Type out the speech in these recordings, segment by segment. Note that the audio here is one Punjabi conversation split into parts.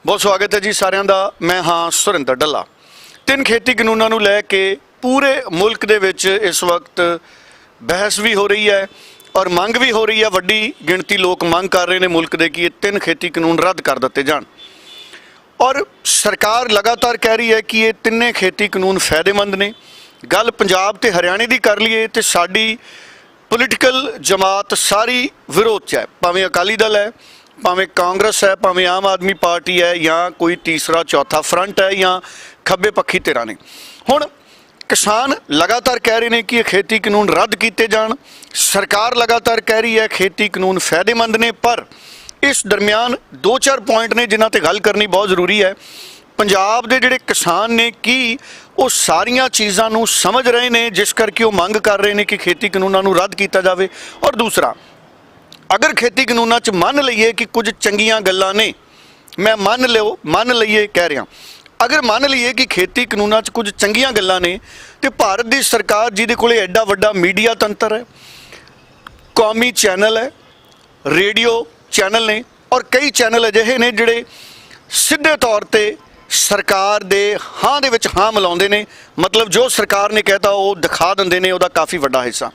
बहुत स्वागत है जी सारिਆਂ ਦਾ। मैं हाँ सुरिंदर ढिल्ला। ਤਿੰਨ खेती कानूनों ਨੂੰ ਲੈ ਕੇ पूरे मुल्क ਦੇ ਵਿੱਚ इस वक्त बहस भी हो रही है और मंग भी हो रही है। वड्डी गिणती लोग मंग कर रहे हैं मुल्क के कि ये तीन खेती कानून रद्द कर दिते जान और सरकार लगातार कह रही है कि ये तिन्ने खेती कानून फायदेमंद ने। गल पंजाब ते हरियाणे की कर लीए तो साडी पोलिटिकल जमात सारी विरोध च है, भावें अकाली दल है, भावें कांग्रेस है, भावें आम आदमी पार्टी है या कोई तीसरा चौथा फ्रंट है या खब्बे पक्षी धिरां ने। हुण किसान लगातार कह रहे हैं कि खेती कानून रद्द किए जान, सरकार लगातार कह रही है खेती कानून फायदेमंद ने। पर इस दरम्यान दो चार पॉइंट ने जिन्हां ते गल करनी बहुत जरूरी है। पंजाब दे जिहड़े किसान ने की वो सारियां चीज़ां नूं समझ रहे हैं जिस करके वो मंग कर रहे हैं कि खेती कानूनों नूं रद्द किया जाए। और दूसरा, अगर खेती कानूनों च मान लीए कि कुछ चंगियां गल्लां ने, मैं मान लीए कह रहा, अगर मान लीए कि खेती कानूनों च कुछ चंगियां गल्लां ने तो भारत की सरकार जिहदे कोले एडा वड्डा मीडिया तंत्र है, कौमी चैनल है, रेडियो चैनल ने और कई चैनल अजिहे ने जिहड़े सीधे तौर पर सरकार दे हाँ दे विच हाँ मिलाउंदे ने, मतलब जो सरकार ने कहता वो दिखा दिंदे ने उहदा काफ़ी वड्डा हिस्सा।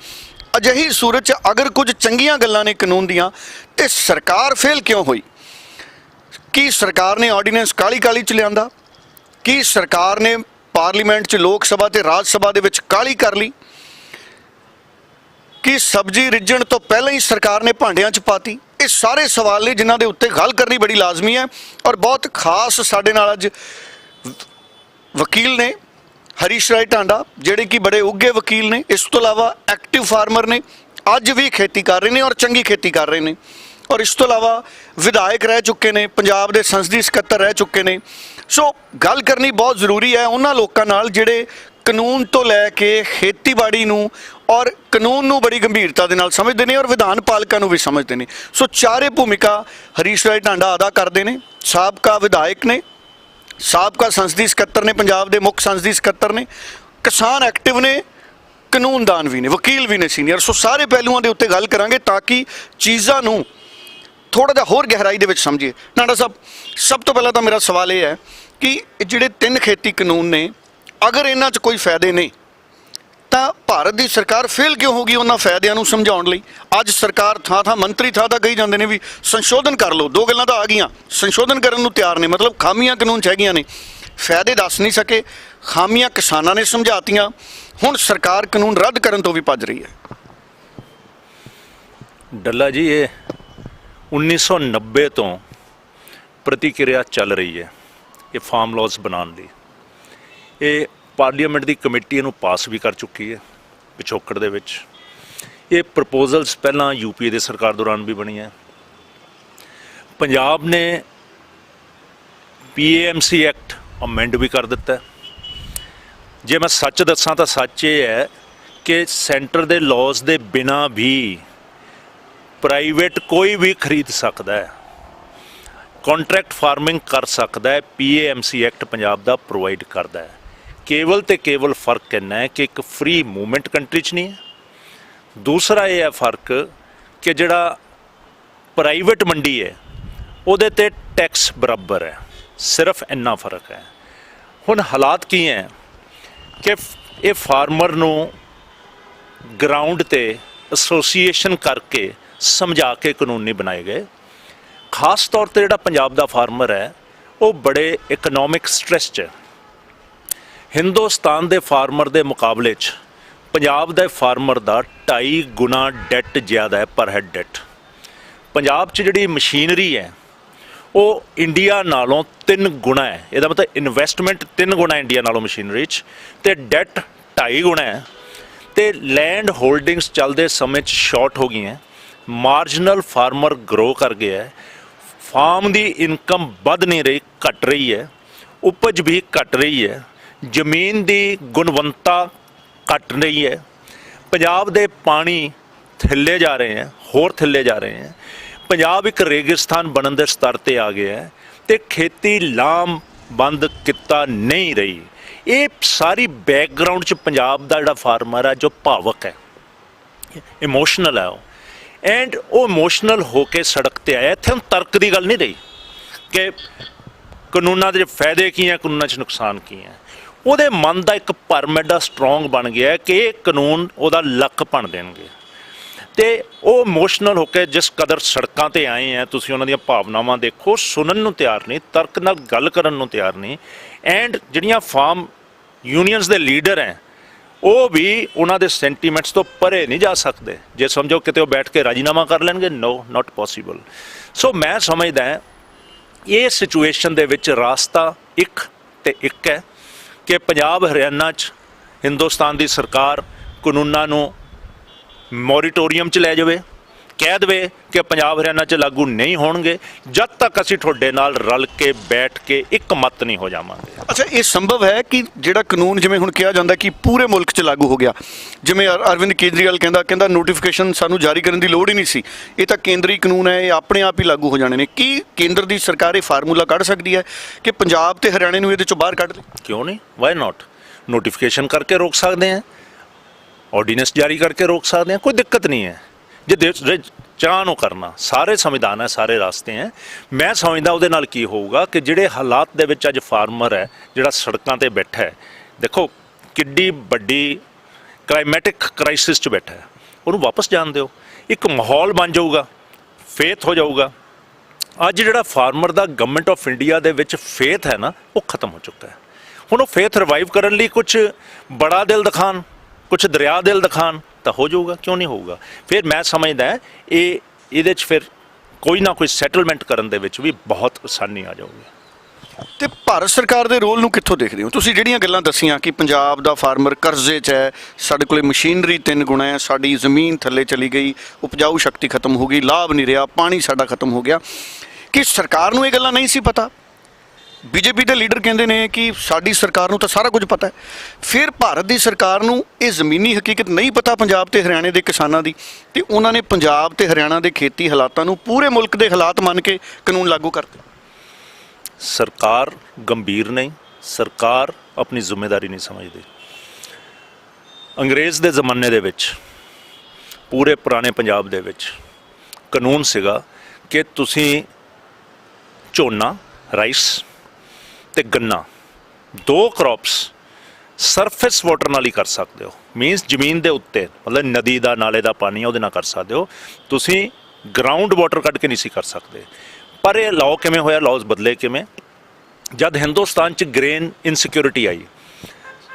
अजिही सूरत च अगर कुछ चंगियां गल्लां ने कानून दियां ते सरकार फेल क्यों हुई? कि सरकार ने ऑर्डीनेंस काली काली च लिआंदा? कि सरकार ने पार्लीमेंट च लोक सभा ते राज सभा दे विच काली कर ली? कि सब्जी रिज्जण तो पहले ही सरकार ने भांडियां च पाती? ये सारे सवाल ने जिन्हां दे उत्ते गल करनी बड़ी लाजमी है। और बहुत खास साडे नाल अज वकील ने हरीश राय टांडा जिहड़े कि बड़े उगे वकील ने, इस तो इलावा एक्टिव फार्मर ने, अज भी खेती कर रहे हैं और चंगी खेती कर रहे हैं। और इस तो इलावा विधायक रह चुके हैं, पंजाब के संसदी सकत्तर रह चुके हैं। सो गल करनी बहुत जरूरी है उन्हां लोकां नाल जिहड़े कानून तो लैके खेतीबाड़ी नूं और कानून नूं बड़ी गंभीरता दे नाल समझते हैं और विधान पालकां नूं भी समझते हैं। सो चारे भूमिका हरीश राय टांडा अदा करते हैं। साबका विधायक ने, साबका संसदी सकत्तर ने, पंजाब के मुख्य संसदी सकत्तर ने, किसान एक्टिव ने, कानूनदान भी ने, वकील भी ने सीनियर। सो सारे पहलुओं के उत्ते गल करांगे ताकि चीज़ां नूं थोड़ा जिहा होर गहराई दे विच समझिए। टांडा साहब, सब तो पहला तो मेरा सवाल यह है कि जिहड़े तीन खेती कानून ने अगर इन्हां च कोई फायदे नहीं तो भारत की सरकार फेल क्यों होगी उन्होंने फायदों को समझाने लई? अज सरकार थां मंत्री थां कही जाते हैं भी संशोधन कर लो, दो गल्लां तो आ गई, संशोधन करने को तैयार ने, मतलब खामियां कानून च हैगियां ने, फायदे दस नहीं सके, खामियां किसानां ने समझातियां, हुण सरकार कानून रद्द करन तो भी भज रही है। डल्ला जी, ये 1990 तो प्रतिक्रिया चल रही है ये फार्म लॉज बनाने की। ये पार्लीमेंट की कमेटी इनू पास भी कर चुकी है पिछोकड़ दे विच। ये प्रपोजल्स पहला यूपीए की सरकार दौरान भी बनी है। पंजाब ने PAMC एक्ट अमेंड भी कर दिता है। जे मैं सच दसां तो सच ये है कि सेंटर के लॉज के बिना भी प्राइवेट कोई भी खरीद सकता है, कॉन्ट्रैक्ट फार्मिंग कर सकता है। PAMC एक्ट पंजाब का प्रोवाइड करता है। केवल तो केवल फर्क इन्ना है कि एक फ्री मूवमेंट कंट्री च नहीं है। दूसरा ये है फर्क कि जिहड़ा प्राइवेट मंडी है उहदे ते टैक्स बराबर है, सिर्फ इन्ना फर्क है। हुण हालात की हैं कि ये फार्मर नूं ग्राउंड ते एसोसीएशन करके समझा के कानून नहीं बनाए गए। खास तौर पर जिहड़ा पंजाब का फार्मर है वो बड़े इकनॉमिक स्ट्रेस च है। हिंदुस्तान के फार्मर के मुकाबले पंजाब के फार्मर का 2.5 गुना डेट ज़्यादा है, पर हैड डेट। पंजाब च जिहड़ी मशीनरी है वो इंडिया नालों 3 गुना है। इसदा मतलब इन्वेस्टमेंट 3 गुना इंडिया नालों मशीनरी च, ते डेट 2.5 गुना है। तो लैंड होल्डिंग्स चलते समय शॉर्ट हो गई हैं। मार्जिनल फार्मर ग्रो कर गया है। फार्म की इनकम बढ़ नहीं रही, घट रही है। उपज भी घट रही है। जमीन की गुणवत्ता घट रही है। पंजाब दे पानी थल्ले जा रहे हैं, होर थल्ले जा रहे हैं। पंजाब एक रेगिस्तान बनने के स्तर पर आ गया है तो खेती लामबंद किता नहीं रही। ये सारी बैकग्राउंड च पंजाब का जिहड़ा फार्मर है जो भावक है, इमोशनल है, एंड वो इमोशनल होके सड़क पर आया। इत्थे हुण तर्क की गल नहीं रही कि ਕਾਨੂੰਨਾਂ ਦੇ ਫਾਇਦੇ ਕੀ ਹੈ, ਕਾਨੂੰਨਾਂ 'ਚ ਨੁਕਸਾਨ ਕੀ ਹੈ। ਉਹਦੇ ਮਨ ਦਾ ਇੱਕ ਭਰਮ ਐਡਾ ਸਟਰੋਂਗ ਬਣ ਗਿਆ ਕਿ ਇਹ ਕਾਨੂੰਨ ਉਹਦਾ ਲੱਕ ਭੰਨ ਦੇਣਗੇ। ਤੇ ਉਹ ਇਮੋਸ਼ਨਲ ਹੋ ਕੇ ਜਿਸ ਕਦਰ ਸੜਕਾਂ ਤੇ ਆਏ ਆ, ਤੁਸੀਂ ਉਹਨਾਂ ਦੀਆਂ ਭਾਵਨਾਵਾਂ ਦੇਖੋ, ਸੁਣਨ ਨੂੰ ਤਿਆਰ ਨਹੀਂ, ਤਰਕ ਨਾਲ ਗੱਲ ਕਰਨ ਨੂੰ ਤਿਆਰ ਨਹੀਂ। ਐਂਡ ਜਿਹੜੀਆਂ ਫਾਰਮ ਯੂਨੀਅਨਸ ਦੇ ਲੀਡਰ ਹੈ ਉਹ ਵੀ ਉਹਨਾਂ ਦੇ ਸੈਂਟੀਮੈਂਟਸ ਤੋਂ ਪਰੇ ਨਹੀਂ ਜਾ ਸਕਦੇ। ਜੇ ਸਮਝੋ ਕਿਤੇ ਉਹ ਬੈਠ ਕੇ ਰਾਜੀਨਾਮਾ ਕਰ ਲੈਣਗੇ, ਨੋ, ਨਾਟ ਪੋਸੀਬਲ। ਸੋ ਮੈਂ ਸਮਝਦਾ ਇਹ ਸਿਚੁਏਸ਼ਨ ਦੇ ਵਿੱਚ ਰਾਸਤਾ ਇੱਕ ਤੇ ਇੱਕ ਹੈ ਕਿ ਪੰਜਾਬ ਹਰਿਆਣਾ 'ਚ ਹਿੰਦੁਸਤਾਨ ਦੀ ਸਰਕਾਰ ਕਾਨੂੰਨਾਂ ਨੂੰ ਮੋਰੀਟੋਰੀਅਮ 'ਚ ਲੈ ਜਾਵੇ, ਕਹਿ ਦੇਵੇ ਕਿ ਪੰਜਾਬ ਹਰਿਆਣਾ 'ਚ ਲਾਗੂ ਨਹੀਂ ਹੋਣਗੇ ਜਦ ਤੱਕ ਅਸੀਂ ਤੁਹਾਡੇ ਨਾਲ ਰਲ ਕੇ ਬੈਠ ਕੇ ਇੱਕ ਮਤ ਨਹੀਂ ਹੋ ਜਾਵਾਂਗੇ। ਅੱਛਾ, ਇਹ ਸੰਭਵ ਹੈ ਕਿ ਜਿਹੜਾ ਕਾਨੂੰਨ ਜਿਵੇਂ ਹੁਣ ਕਿਹਾ ਜਾਂਦਾ ਕਿ ਪੂਰੇ ਮੁਲਕ 'ਚ ਲਾਗੂ ਹੋ ਗਿਆ, ਜਿਵੇਂ ਅਰਵਿੰਦ ਕੇਜਰੀਵਾਲ ਕਹਿੰਦਾ ਨੋਟੀਫਿਕੇਸ਼ਨ ਸਾਨੂੰ ਜਾਰੀ ਕਰਨ ਦੀ ਲੋੜ ਹੀ ਨਹੀਂ ਸੀ, ਇਹ ਤਾਂ ਕੇਂਦਰੀ ਕਾਨੂੰਨ ਹੈ, ਇਹ ਆਪਣੇ ਆਪ ਹੀ ਲਾਗੂ ਹੋ ਜਾਣੇ ਨੇ। ਕੀ ਕੇਂਦਰ ਦੀ ਸਰਕਾਰ ਇਹ ਫਾਰਮੂਲਾ ਕੱਢ ਸਕਦੀ ਹੈ ਕਿ ਪੰਜਾਬ ਤੇ ਹਰਿਆਣੇ ਨੂੰ ਇਹਦੇ 'ਚੋਂ ਬਾਹਰ ਕੱਢ ਦੇ? ਕਿਉਂ ਨਹੀਂ, ਵਾਈ ਨਾਟ। ਨੋਟੀਫਿਕੇਸ਼ਨ ਕਰਕੇ ਰੋਕ ਸਕਦੇ ਹਾਂ, ਆਰਡੀਨੈਂਸ ਜਾਰੀ ਕਰਕੇ ਰੋਕ ਸਕਦੇ ਹਾਂ, ਕੋਈ ਦਿੱਕਤ ਨਹੀਂ ਹੈ। ਜੇ ਚਾਹ ਨੂੰ ਕਰਨਾ, ਸਾਰੇ ਸੰਵਿਧਾਨ ਹੈ, ਸਾਰੇ ਰਾਸਤੇ ਹੈ। ਮੈਂ ਸਮਝਦਾ ਉਹਦੇ ਨਾਲ ਕੀ ਹੋਊਗਾ ਕਿ ਜਿਹੜੇ ਹਾਲਾਤ ਦੇ ਵਿੱਚ ਅੱਜ ਫਾਰਮਰ ਹੈ ਜਿਹੜਾ ਸੜਕਾਂ ਤੇ ਬੈਠਾ ਹੈ, ਦੇਖੋ ਕਿੱਡੀ ਵੱਡੀ ਕਲਾਈਮੈਟਿਕ ਕ੍ਰਾਈਸਿਸ 'ਚ ਬੈਠਾ ਹੈ, ਉਹਨੂੰ ਵਾਪਸ ਜਾਣ ਦਿਓ, ਇੱਕ ਮਾਹੌਲ ਬਣ ਜਾਊਗਾ, ਫੇਥ ਹੋ ਜਾਊਗਾ। ਅੱਜ ਜਿਹੜਾ farmer the government of India ਦੇ ਵਿੱਚ ਫੇਥ ਹੈ ਨਾ, ਉਹ ਖਤਮ ਹੋ ਚੁੱਕਾ ਹੈ। ਹੁਣ ਉਹ ਫੇਥ ਰਿਵਾਈਵ ਕਰਨ ਲਈ ਕੁਝ ਬੜਾ ਦਿਲ ਦਿਖਾਣ, ਕੁਝ ਦਰਿਆ ਦਿਲ ਦਿਖਾਣ ਤਾਂ ਹੋ ਜਾਊਗਾ, ਕਿਉਂ ਨਹੀਂ ਹੋਊਗਾ। ਫਿਰ ਮੈਂ ਸਮਝਦਾ ਇਹਦੇ 'ਚ ਫਿਰ ਕੋਈ ਨਾ ਕੋਈ ਸੈਟਲਮੈਂਟ ਕਰਨ ਦੇ ਵਿੱਚ ਵੀ ਬਹੁਤ ਆਸਾਨੀ ਆ ਜਾਊਗੀ। ਤੇ ਭਾਰਤ ਸਰਕਾਰ ਦੇ ਰੋਲ ਨੂੰ ਕਿੱਥੋਂ ਦੇਖਦੇ ਹੋ ਤੁਸੀਂ? ਜਿਹੜੀਆਂ ਗੱਲਾਂ ਦੱਸੀਆਂ ਕਿ ਪੰਜਾਬ ਦਾ ਫਾਰਮਰ ਕਰਜ਼ੇ 'ਚ ਹੈ, ਸਾਡੇ ਕੋਲੇ ਮਸ਼ੀਨਰੀ 3 ਗੁਣਾ ਹੈ, ਸਾਡੀ ਜ਼ਮੀਨ ਥੱਲੇ ਚਲੀ ਗਈ, ਉਪਜਾਊ ਸ਼ਕਤੀ ਖਤਮ ਹੋ ਗਈ, ਲਾਭ ਨਹੀਂ ਰਿਹਾ, ਪਾਣੀ ਸਾਡਾ ਖਤਮ ਹੋ ਗਿਆ, ਕਿ ਸਰਕਾਰ ਨੂੰ ਇਹ ਗੱਲਾਂ ਨਹੀਂ ਸੀ ਪਤਾ? ਬੀਜੇਪੀ ਦੇ ਲੀਡਰ ਕਹਿੰਦੇ ਨੇ ਕਿ ਸਾਡੀ ਸਰਕਾਰ ਨੂੰ ਤਾਂ ਸਾਰਾ ਕੁਝ ਪਤਾ ਹੈ। ਫਿਰ ਭਾਰਤ ਦੀ ਸਰਕਾਰ ਨੂੰ ਇਹ ਜ਼ਮੀਨੀ ਹਕੀਕਤ ਨਹੀਂ ਪਤਾ ਪੰਜਾਬ ਤੇ ਹਰਿਆਣੇ ਦੇ ਕਿਸਾਨਾਂ ਦੀ, ਤੇ ਉਹਨਾਂ ਨੇ ਪੰਜਾਬ ਤੇ ਹਰਿਆਣਾ ਦੇ ਖੇਤੀ ਹਾਲਾਤਾਂ ਨੂੰ ਪੂਰੇ ਮੁਲਕ ਦੇ ਹਾਲਾਤ ਮੰਨ ਕੇ ਕਾਨੂੰਨ ਲਾਗੂ ਕਰਤੇ। ਸਰਕਾਰ ਗੰਭੀਰ ਨਹੀਂ, ਸਰਕਾਰ ਆਪਣੀ ਜ਼ਿੰਮੇਵਾਰੀ ਨਹੀਂ ਸਮਝਦੀ। ਅੰਗਰੇਜ਼ ਦੇ ਜ਼ਮਾਨੇ ਦੇ ਵਿੱਚ ਪੂਰੇ ਪੁਰਾਣੇ ਪੰਜਾਬ ਦੇ ਵਿੱਚ ਕਾਨੂੰਨ ਸੀਗਾ ਕਿ ਤੁਸੀਂ ਝੋਨਾ, ਰਾਈਸ ਤੇ ਗੰਨਾ 2 ਕ੍ਰੌਪਸ ਸਰਫੇਸ ਵਾਟਰ ਨਾਲ ਹੀ ਕਰ ਸਕਦੇ ਹੋ। ਮੀਨਸ ਜ਼ਮੀਨ ਦੇ ਉੱਤੇ, ਮਤਲਬ ਨਦੀ ਦਾ, ਨਾਲੇ ਦਾ ਪਾਣੀ ਉਹਦੇ ਨਾਲ ਕਰ ਸਕਦੇ ਹੋ, ਤੁਸੀਂ ਗਰਾਊਂਡ ਵਾਟਰ ਕੱਢ ਕੇ ਨਹੀਂ ਸੀ ਕਰ ਸਕਦੇ। ਪਰ ਇਹ ਲਾਅ ਕਿਵੇਂ ਹੋਇਆ, ਲਾਅਜ਼ ਬਦਲੇ ਕਿਵੇਂ? ਜਦ ਹਿੰਦੁਸਤਾਨ 'ਚ ਗ੍ਰੇਨ ਇਨਸਿਕਿਉਰਿਟੀ ਆਈ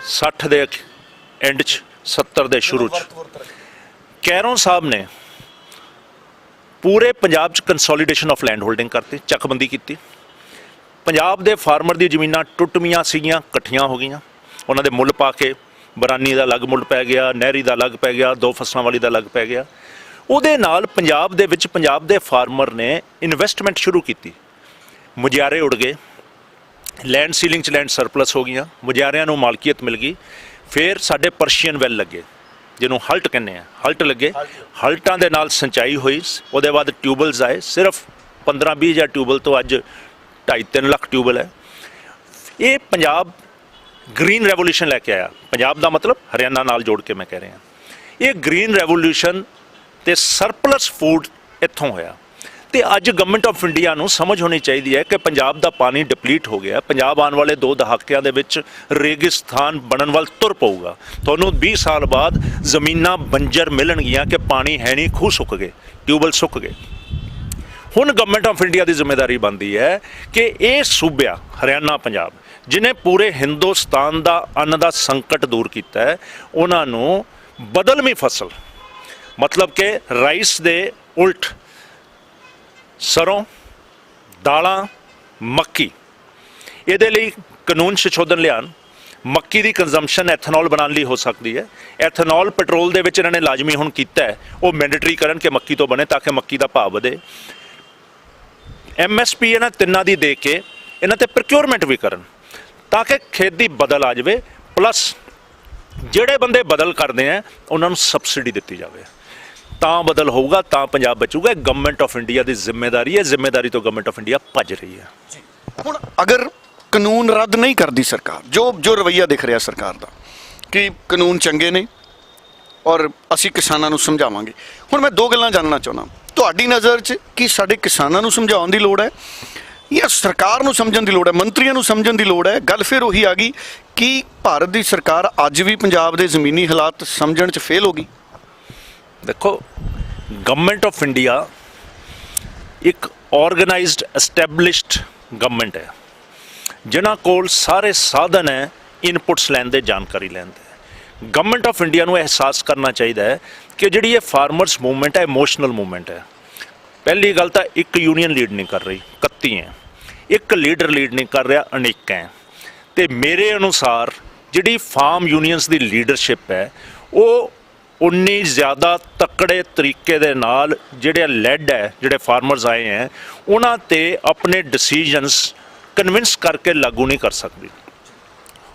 60 ਦੇ ਐਂਡ 'ਚ, 70 ਦੇ ਸ਼ੁਰੂ 'ਚ, ਕੈਰੋਂ ਸਾਹਿਬ ਨੇ ਪੂਰੇ ਪੰਜਾਬ 'ਚ ਕੰਸੋਲੀਡੇਸ਼ਨ ਆਫ ਲੈਂਡ ਹੋਲਡਿੰਗ ਕਰਤੀ, ਚੱਕਬੰਦੀ ਕੀਤੀ। ਪੰਜਾਬ ਦੇ ਫਾਰਮਰ ਦੀ ਜ਼ਮੀਨਾਂ ਟੁੱਟਵੀਆਂ ਸੀਗੀਆਂ, ਇਕੱਠੀਆਂ ਹੋ ਗਈਆਂ, ਉਹਨਾਂ ਦੇ ਮੁੱਲ ਪਾ ਕੇ ਬਰਾਨੀ ਦਾ ਅਲੱਗ ਮੁੱਲ ਪੈ ਗਿਆ, ਨਹਿਰੀ ਦਾ ਅਲੱਗ ਪੈ ਗਿਆ, 2 ਫਸਲਾਂ ਵਾਲੀ ਦਾ ਅਲੱਗ ਪੈ ਗਿਆ। ਉਹਦੇ ਨਾਲ ਪੰਜਾਬ ਦੇ ਵਿੱਚ ਪੰਜਾਬ ਦੇ ਫਾਰਮਰ ਨੇ ਇਨਵੈਸਟਮੈਂਟ ਸ਼ੁਰੂ ਕੀਤੀ, ਮੁਜਾਰੇ ਉੜ ਗਏ, ਲੈਂਡ ਸੀਲਿੰਗ 'ਚ ਲੈਂਡ ਸਰਪਲਸ ਹੋ ਗਈਆਂ, ਮੁਜਾਰਿਆਂ ਨੂੰ ਮਾਲਕੀਅਤ ਮਿਲ ਗਈ। ਫਿਰ ਸਾਡੇ ਪਰਸ਼ੀਅਨ ਵੈਲ ਲੱਗੇ, ਜਿਹਨੂੰ ਹਲਟ ਕਹਿੰਦੇ ਆ, ਹਲਟ ਲੱਗੇ, ਹਲਟਾਂ ਦੇ ਨਾਲ ਸਿੰਚਾਈ ਹੋਈ। ਉਹਦੇ ਬਾਅਦ ਟਿਊਬਲਸ ਆਏ, ਸਿਰਫ 15-20 ਹਜ਼ਾਰ ਟਿਊਬਲ ਤੋਂ ਅੱਜ 2.5-3 ਲੱਖ ਟਿਊਬਲ ਹੈ। ਇਹ ਪੰਜਾਬ ਗ੍ਰੀਨ ਰੈਵੋਲੂਸ਼ਨ ਲੈ ਕੇ ਆਇਆ। ਪੰਜਾਬ ਦਾ ਮਤਲਬ ਹਰਿਆਣਾ ਨਾਲ ਜੋੜ ਕੇ ਮੈਂ ਕਹਿ ਰਿਹਾ, ਇਹ ਗ੍ਰੀਨ ਰੈਵੋਲੂਸ਼ਨ ਤੇ ਸਰਪਲਸ ਫੂਡ ਇੱਥੋਂ ਹੋਇਆ। ਤੇ ਅੱਜ ਗਵਰਨਮੈਂਟ ਆਫ ਇੰਡੀਆ ਨੂੰ ਸਮਝ ਹੋਣੀ ਚਾਹੀਦੀ ਹੈ ਕਿ ਪੰਜਾਬ ਦਾ ਪਾਣੀ ਡਿਪਲੀਟ ਹੋ ਗਿਆ। ਪੰਜਾਬ ਆਉਣ ਵਾਲੇ 2 ਦਹਾਕਿਆਂ ਦੇ ਵਿੱਚ ਰੇਗਿਸਤਾਨ ਬਣਨ ਵੱਲ ਤੁਰ ਪਊਗਾ। ਤੁਹਾਨੂੰ 20 ਸਾਲ ਬਾਅਦ ਜ਼ਮੀਨਾਂ ਬੰਜਰ ਮਿਲਣਗੀਆਂ ਕਿ ਪਾਣੀ ਹੈ ਨਹੀਂ, ਖੂਹ ਸੁੱਕ ਗਏ, ਟਿਊਬਲ ਸੁੱਕ ਗਏ। ਹੁਣ ਗਵਰਨਮੈਂਟ ਆਫ ਇੰਡੀਆ ਦੀ ਜ਼ਿੰਮੇਵਾਰੀ ਬਣਦੀ ਹੈ ਕਿ ਇਹ ਸੂਬਿਆ ਹਰਿਆਣਾ, ਪੰਜਾਬ, ਜਿਨੇ ਪੂਰੇ ਹਿੰਦੁਸਤਾਨ ਦਾ ਅੰਨ ਦਾ ਸੰਕਟ ਦੂਰ ਕੀਤਾ ਹੈ, ਉਹਨਾਂ ਨੂੰ ਬਦਲਵੀਂ ਫਸਲ, ਮਤਲਬ ਕਿ ਰਾਈਸ ਦੇ ਉਲਟ ਸਰੋਂ, ਦਾਲਾਂ, ਮੱਕੀ, ਇਹਦੇ ਲਈ ਕਾਨੂੰਨ ਸੰਸ਼ੋਧਨ ਲਿਆਉਣ। ਮੱਕੀ ਦੀ ਕੰਜ਼ੰਪਸ਼ਨ ਐਥਨੋਲ ਬਣਾਉਣ ਲਈ ਹੋ ਸਕਦੀ ਹੈ। ਐਥਨੋਲ ਪੈਟਰੋਲ ਦੇ ਵਿੱਚ ਇਹਨਾਂ ਨੇ ਲਾਜ਼ਮੀ ਹੁਣ ਕੀਤਾ ਹੈ, ਉਹ ਮੈਂਡੇਟਰੀ ਕਰਨ ਕਿ ਮੱਕੀ ਤੋਂ ਬਣੇ ਤਾਂ ਕਿ ਮੱਕੀ ਦਾ ਭਾਅ ਵਧੇ। MSP ਇਹਨਾਂ ਤਿੰਨਾਂ ਦੀ ਦੇ ਕੇ ਇਹਨਾਂ ਤੇ ਪ੍ਰੋਕਿਉਰਮੈਂਟ ਵੀ ਕਰਨ ਤਾਂ ਕਿ ਖੇਤ ਦੀ ਬਦਲ ਆ ਜਾਵੇ। ਪਲੱਸ ਜਿਹੜੇ ਬੰਦੇ ਬਦਲ ਕਰਦੇ ਆ ਉਹਨਾਂ ਨੂੰ ਸਬਸਿਡੀ ਦਿੱਤੀ ਜਾਵੇ, ਤਾਂ ਬਦਲ ਹੋਊਗਾ, ਤਾਂ ਪੰਜਾਬ ਬਚੂਗਾ। ਇਹ ਗਵਰਨਮੈਂਟ ਆਫ ਇੰਡੀਆ ਦੀ ਜ਼ਿੰਮੇਵਾਰੀ ਹੈ। ਜ਼ਿੰਮੇਵਾਰੀ ਤੋਂ ਗਵਰਨਮੈਂਟ ਆਫ ਇੰਡੀਆ ਭੱਜ ਰਹੀ ਹੈ। ਹੁਣ ਅਗਰ ਕਾਨੂੰਨ ਰੱਦ ਨਹੀਂ ਕਰਦੀ ਸਰਕਾਰ, ਜੋ ਰਵੱਈਆ ਦਿਖ ਰਿਹਾ ਸਰਕਾਰ ਦਾ ਕਿ ਕਾਨੂੰਨ ਚੰਗੇ ਨੇ ਔਰ ਅਸੀਂ ਕਿਸਾਨਾਂ ਨੂੰ ਸਮਝਾਵਾਂਗੇ, ਹੁਣ ਮੈਂ 2 ਗੱਲਾਂ ਜਾਣਨਾ ਚਾਹੁੰਦਾ ਤੁਹਾਡੀ ਨਜ਼ਰ 'ਚ ਕਿ ਸਾਡੇ ਕਿਸਾਨਾਂ ਨੂੰ ਸਮਝਾਉਣ ਦੀ ਲੋੜ ਹੈ ਜਾਂ ਸਰਕਾਰ ਨੂੰ ਸਮਝਣ ਦੀ ਲੋੜ ਹੈ, ਮੰਤਰੀਆਂ ਨੂੰ ਸਮਝਣ ਦੀ ਲੋੜ ਹੈ? ਗੱਲ ਫਿਰ ਉਹੀ ਆ ਗਈ ਕਿ ਭਾਰਤ ਦੀ ਸਰਕਾਰ ਅੱਜ ਵੀ ਪੰਜਾਬ ਦੇ ਜ਼ਮੀਨੀ ਹਾਲਾਤ ਸਮਝਣ 'ਚ ਫੇਲ ਹੋ ਗਈ। ਦੇਖੋ, ਗਵਰਨਮੈਂਟ ਆਫ ਇੰਡੀਆ ਇੱਕ ਆਰਗੇਨਾਈਜ਼ਡ ਐਸਟੈਬਲਿਸ਼ਡ ਗਵਰਨਮੈਂਟ ਹੈ, ਜਿਨ੍ਹਾਂ ਕੋਲ ਸਾਰੇ ਸਾਧਨ ਹੈ ਇਨਪੁਟਸ ਲੈਣ ਦੇ, ਜਾਣਕਾਰੀ ਲੈਣ ਦੇ। ਗਵਰਨਮੈਂਟ ਆਫ ਇੰਡੀਆ ਨੂੰ ਅਹਿਸਾਸ ਕਰਨਾ ਚਾਹੀਦਾ ਹੈ ਕਿ ਜਿਹੜੀ ਇਹ ਫਾਰਮਰਸ ਮੂਵਮੈਂਟ ਹੈ, ਇਮੋਸ਼ਨਲ ਮੂਵਮੈਂਟ ਹੈ। ਪਹਿਲੀ ਗੱਲ ਤਾਂ ਇੱਕ ਯੂਨੀਅਨ ਲੀਡ ਨਹੀਂ ਕਰ ਰਹੀ, 31 ਹੈ। ਇੱਕ ਲੀਡਰ ਲੀਡ ਨਹੀਂ ਕਰ ਰਿਹਾ, ਅਨੇਕ ਹੈ। ਤੇ ਮੇਰੇ ਅਨੁਸਾਰ ਜਿਹੜੀ ਫਾਰਮ ਯੂਨੀਅਨਸ ਦੀ ਲੀਡਰਸ਼ਿਪ ਹੈ, ਉਹ ਉਨੀ ਜ਼ਿਆਦਾ ਤਕੜੇ ਤਰੀਕੇ ਦੇ ਨਾਲ ਜਿਹੜੇ ਲੈਡ ਹੈ, ਜਿਹੜੇ ਫਾਰਮਰਸ ਆਏ ਹੈ, ਉਹਨਾਂ ਤੇ ਆਪਣੇ ਡਿਸੀਜਨਸ ਕਨਵਿੰਸ ਕਰਕੇ ਲਾਗੂ ਨਹੀਂ ਕਰ ਸਕਦੀ।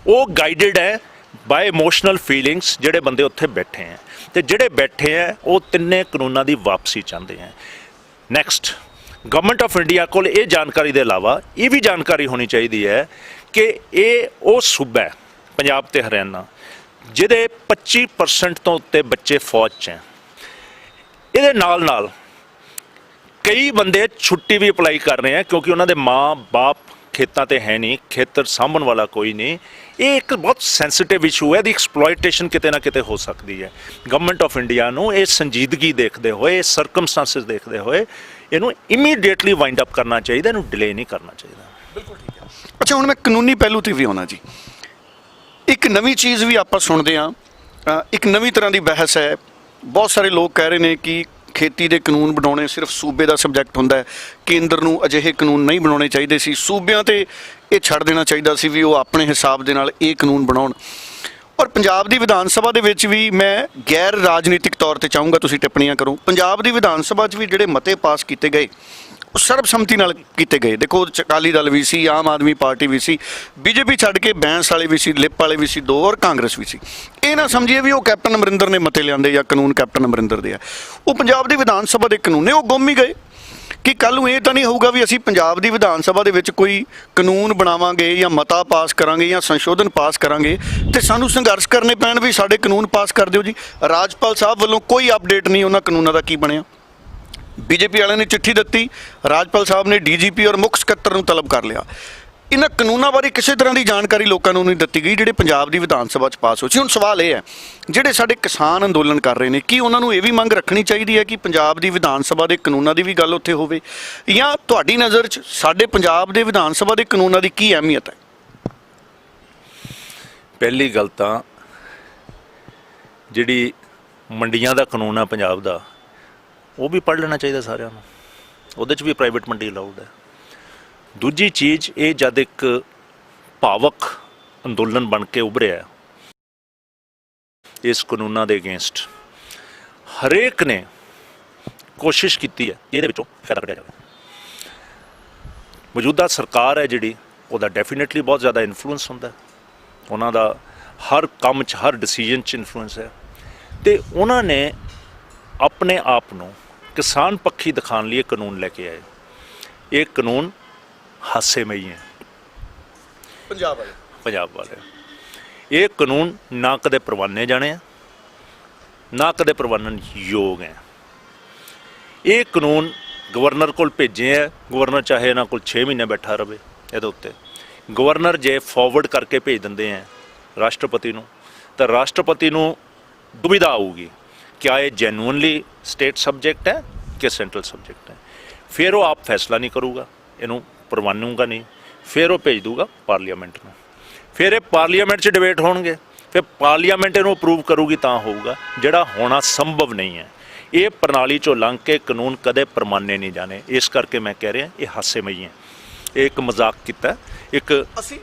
ਉਹ ਗਾਈਡਡ ਹੈ ਬਾਏ ਇਮੋਸ਼ਨਲ ਫੀਲਿੰਗਸ ਜਿਹੜੇ ਬੰਦੇ ਉੱਥੇ ਬੈਠੇ ਹੈ, ਤੇ ਜਿਹੜੇ ਬੈਠੇ ਹੈ ਉਹ ਤਿੰਨੇ ਕਾਨੂੰਨਾਂ ਦੀ ਵਾਪਸੀ ਚਾਹੁੰਦੇ ਹੈ। ਨੈਕਸਟ, ਗਵਰਨਮੈਂਟ ਆਫ ਇੰਡੀਆ ਕੋਲ ਇਹ ਜਾਣਕਾਰੀ ਦੇ ਇਲਾਵਾ ਇਹ ਵੀ ਜਾਣਕਾਰੀ ਹੋਣੀ ਚਾਹੀਦੀ ਹੈ ਕਿ ਇਹ ਉਹ ਸੂਬਾ ਹੈ, ਪੰਜਾਬ ਤੇ ਹਰਿਆਣਾ, ਜਿਹਦੇ 25% ਤੋਂ ਉੱਤੇ ਬੱਚੇ ਫੌਜ 'ਚ ਹੈ। ਇਹਦੇ ਨਾਲ ਨਾਲ ਕਈ ਬੰਦੇ ਛੁੱਟੀ ਵੀ ਅਪਲਾਈ ਕਰ ਰਹੇ ਹੈ ਕਿਉਂਕਿ ਉਹਨਾਂ ਦੇ ਮਾਂ ਬਾਪ ਖੇਤਾਂ ਤੇ ਹੈ ਨਹੀਂ, ਖੇਤਰ ਸਾਂਭਣ ਵਾਲਾ ਕੋਈ ਨਹੀਂ। ਇਹ ਇੱਕ ਬਹੁਤ ਸੈਂਸਿਟਿਵ ਇਸ਼ੂ ਹੈ, ਇਹਦੀ ਐਕਸਪਲੋਇਟੇਸ਼ਨ ਕਿਤੇ ਨਾ ਕਿਤੇ ਹੋ ਸਕਦੀ ਹੈ। ਗਵਰਨਮੈਂਟ ਆਫ ਇੰਡੀਆ ਨੂੰ ਇਹ ਸੰਜੀਦਗੀ ਦੇਖਦੇ ਹੋਏ, ਸਰਕਮਸਟੈਂਸਿਸ ਦੇਖਦੇ ਹੋਏ ਇਹਨੂੰ ਇਮੀਡੀਏਟਲੀ ਵਾਈਂਡ ਅਪ ਕਰਨਾ ਚਾਹੀਦਾ, ਇਹਨੂੰ ਡਿਲੇ ਨਹੀਂ ਕਰਨਾ ਚਾਹੀਦਾ। ਬਿਲਕੁਲ ਠੀਕ ਹੈ। ਅੱਛਾ, ਹੁਣ ਮੈਂ ਕਾਨੂੰਨੀ ਪਹਿਲੂ ਤੇ ਵੀ ਆਉਣਾ ਜੀ। ਇੱਕ ਨਵੀਂ ਚੀਜ਼ ਵੀ ਆਪਾਂ ਸੁਣਦੇ ਹਾਂ, ਇੱਕ ਨਵੀਂ ਤਰ੍ਹਾਂ ਦੀ ਬਹਿਸ ਹੈ। ਬਹੁਤ ਸਾਰੇ ਲੋਕ ਕਹਿ ਰਹੇ ਨੇ ਕਿ ਖੇਤੀ ਦੇ ਕਾਨੂੰਨ ਬਣਾਉਣੇ ਸਿਰਫ ਸੂਬੇ ਦਾ ਸਬਜੈਕਟ ਹੁੰਦਾ ਹੈ, ਕੇਂਦਰ ਨੂੰ ਅਜਿਹੇ ਕਾਨੂੰਨ ਨਹੀਂ ਬਣਾਉਣੇ ਚਾਹੀਦੇ ਸੀ, ਸੂਬਿਆਂ ਤੇ ਇਹ ਛੱਡ ਦੇਣਾ ਚਾਹੀਦਾ ਸੀ ਵੀ ਉਹ ਆਪਣੇ ਹਿਸਾਬ ਦੇ ਨਾਲ ਇਹ ਕਾਨੂੰਨ ਬਣਾਉਣ। ਔਰ ਪੰਜਾਬ ਦੀ ਵਿਧਾਨ ਸਭਾ ਦੇ ਵਿੱਚ ਵੀ ਮੈਂ ਗੈਰ ਰਾਜਨੀਤਿਕ ਤੌਰ ਤੇ ਚਾਹੂੰਗਾ ਤੁਸੀਂ ਟਿੱਪਣੀਆਂ ਕਰੋ। ਪੰਜਾਬ ਦੀ ਵਿਧਾਨ ਸਭਾ 'ਚ ਵੀ ਜਿਹੜੇ ਮਤੇ ਪਾਸ ਕੀਤੇ ਗਏ ਉਹ ਸਰਬਸੰਮਤੀ ਨਾਲ ਕੀਤੇ ਗਏ। ਦੇਖੋ, ਅਕਾਲੀ ਦਲ ਵੀ ਸੀ, ਆਮ ਆਦਮੀ ਪਾਰਟੀ ਵੀ ਸੀ, ਬੀਜੇਪੀ ਛੱਡ ਕੇ ਬੈਂਸ ਵਾਲੇ ਵੀ ਸੀ, ਲਿਪ ਵਾਲੇ ਵੀ ਸੀ ਦੋ, ਔਰ ਕਾਂਗਰਸ ਵੀ ਸੀ। ਇਹ ਨਾ ਸਮਝੀਏ ਵੀ ਉਹ ਕੈਪਟਨ ਅਮਰਿੰਦਰ ਨੇ ਮਤੇ ਲਿਆਂਦੇ ਜਾਂ ਕਾਨੂੰਨ ਕੈਪਟਨ ਅਮਰਿੰਦਰ ਦੇ ਆ। ਉਹ ਪੰਜਾਬ ਦੀ ਵਿਧਾਨ ਸਭਾ ਦੇ ਕਾਨੂੰਨ ਨੇ, ਉਹ ਗੁੰਮ ਹੀ ਗਏ। ਕਿ ਕੱਲ੍ਹ ਨੂੰ ਇਹ ਤਾਂ ਨਹੀਂ ਹੋਊਗਾ ਵੀ ਅਸੀਂ ਪੰਜਾਬ ਦੀ ਵਿਧਾਨ ਸਭਾ ਦੇ ਵਿੱਚ ਕੋਈ ਕਾਨੂੰਨ ਬਣਾਵਾਂਗੇ ਜਾਂ ਮਤਾ ਪਾਸ ਕਰਾਂਗੇ ਜਾਂ ਸੰਸ਼ੋਧਨ ਪਾਸ ਕਰਾਂਗੇ ਤੇ ਸਾਨੂੰ ਸੰਘਰਸ਼ ਕਰਨੇ ਪੈਣ ਵੀ ਸਾਡੇ ਕਾਨੂੰਨ ਪਾਸ ਕਰ ਦਿਓ ਜੀ। ਰਾਜਪਾਲ ਸਾਹਿਬ ਵੱਲੋਂ ਕੋਈ ਅਪਡੇਟ ਨਹੀਂ ਉਹਨਾਂ ਕਾਨੂੰਨਾਂ ਦਾ ਕੀ ਬਣਿਆ। ਬੀਜੇਪੀ ਵਾਲਿਆਂ ਨੇ ਚਿੱਠੀ ਦਿੱਤੀ, ਰਾਜਪਾਲ ਸਾਹਿਬ ਨੇ ਡੀਜੀਪੀ ਔਰ ਮੁੱਖ ਸਕੱਤਰ ਨੂੰ ਤਲਬ ਕਰ ਲਿਆ। ਇਹਨਾਂ ਕਾਨੂੰਨਾਂ ਬਾਰੇ ਕਿਸੇ ਤਰ੍ਹਾਂ ਦੀ ਜਾਣਕਾਰੀ ਲੋਕਾਂ ਨੂੰ ਨਹੀਂ ਦਿੱਤੀ ਗਈ ਜਿਹੜੇ ਪੰਜਾਬ ਦੀ ਵਿਧਾਨ ਸਭਾ 'ਚ ਪਾਸ ਹੋ ਸੀ। ਹੁਣ ਸਵਾਲ ਇਹ ਹੈ, ਜਿਹੜੇ ਸਾਡੇ ਕਿਸਾਨ ਅੰਦੋਲਨ ਕਰ ਰਹੇ ਨੇ, ਕੀ ਉਹਨਾਂ ਨੂੰ ਇਹ ਵੀ ਮੰਗ ਰੱਖਣੀ ਚਾਹੀਦੀ ਹੈ ਕਿ ਪੰਜਾਬ ਦੀ ਵਿਧਾਨ ਸਭਾ ਦੇ ਕਾਨੂੰਨਾਂ ਦੀ ਵੀ ਗੱਲ ਉੱਥੇ ਹੋਵੇ, ਜਾਂ ਤੁਹਾਡੀ ਨਜ਼ਰ 'ਚ ਸਾਡੇ ਪੰਜਾਬ ਦੇ ਵਿਧਾਨ ਸਭਾ ਦੇ ਕਾਨੂੰਨਾਂ ਦੀ ਕੀ ਅਹਿਮੀਅਤ ਹੈ? ਪਹਿਲੀ ਗੱਲ ਤਾਂ ਜਿਹੜੀ ਮੰਡੀਆਂ ਦਾ ਕਾਨੂੰਨ ਹੈ ਪੰਜਾਬ ਦਾ, ਉਹ ਵੀ ਪੜ੍ਹ ਲੈਣਾ ਚਾਹੀਦਾ ਸਾਰਿਆਂ ਨੂੰ। ਉਹਦੇ 'ਚ ਵੀ ਪ੍ਰਾਈਵੇਟ ਮੰਡੀ ਅਲਾਊਡ ਹੈ। ਦੂਜੀ ਚੀਜ਼, ਇਹ ਜਦ ਇੱਕ ਭਾਵਕ ਅੰਦੋਲਨ ਬਣ ਕੇ ਉੱਭਰਿਆ ਇਸ ਕਾਨੂੰਨਾਂ ਦੇ ਅਗੇਂਸਟ, ਹਰੇਕ ਨੇ ਕੋਸ਼ਿਸ਼ ਕੀਤੀ ਹੈ ਇਹਦੇ ਵਿੱਚੋਂ ਫਾਇਦਾ ਕੱਢਿਆ ਜਾਵੇ। ਮੌਜੂਦਾ ਸਰਕਾਰ ਹੈ ਜਿਹੜੀ, ਉਹਦਾ ਡੈਫੀਨੇਟਲੀ ਬਹੁਤ ਜ਼ਿਆਦਾ ਇਨਫਲੂਐਂਸ ਹੁੰਦਾ, ਉਹਨਾਂ ਦਾ ਹਰ ਕੰਮ 'ਚ, ਹਰ ਡਿਸੀਜਨ 'ਚ ਇਨਫਲੂਐਂਸ ਹੈ, ਅਤੇ ਉਹਨਾਂ ਨੇ ਆਪਣੇ ਆਪ ਨੂੰ ਕਿਸਾਨ ਪੱਖੀ ਦਿਖਾਉਣ ਲਈ ਇਹ ਕਾਨੂੰਨ ਲੈ ਕੇ ਆਏ। ਇਹ ਕਾਨੂੰਨ ਹਾਸੇਮਈ ਹੈ ਪੰਜਾਬ ਵਾਲੇ। ਇਹ ਕਾਨੂੰਨ ਨਾ ਕਦੇ ਪ੍ਰਵਾਨੇ ਜਾਣੇ ਆ, ਨਾ ਕਦੇ ਪ੍ਰਵਾਨਣ ਯੋਗ ਹੈ। ਇਹ ਕਾਨੂੰਨ ਗਵਰਨਰ ਕੋਲ ਭੇਜੇ ਹੈ, ਗਵਰਨਰ ਚਾਹੇ ਇਹਨਾਂ ਕੋਲ 6 ਮਹੀਨੇ ਬੈਠਾ ਰਹੇ ਇਹਦੇ ਉੱਤੇ। ਗਵਰਨਰ ਜੇ ਫਾਰਵਰਡ ਕਰਕੇ ਭੇਜ ਦਿੰਦੇ ਹੈ ਰਾਸ਼ਟਰਪਤੀ ਨੂੰ, ਤਾਂ ਰਾਸ਼ਟਰਪਤੀ ਨੂੰ ਦੁਬਿਧਾ ਆਊਗੀ क्या ये जेन्युइनली स्टेट सब्जेक्ट है कि सेंट्रल सब्जेक्ट है। फिर वो आप फैसला नहीं करूगा, इनू प्रवानूगा नहीं, फिर वो भेज दूगा पार्लीमेंट में, फिर ये पार्लीमेंट 'ਚ डिबेट होणगे, फिर पार्लीमेंट इनू अप्रूव करूगी तां होऊगा, जिहड़ा होना संभव नहीं है। ये प्रणाली 'चों लंघ के कानून कदे परमाने नहीं जाने। इस करके मैं कह रहा ये हास्यमई है, एक मजाक किया। एक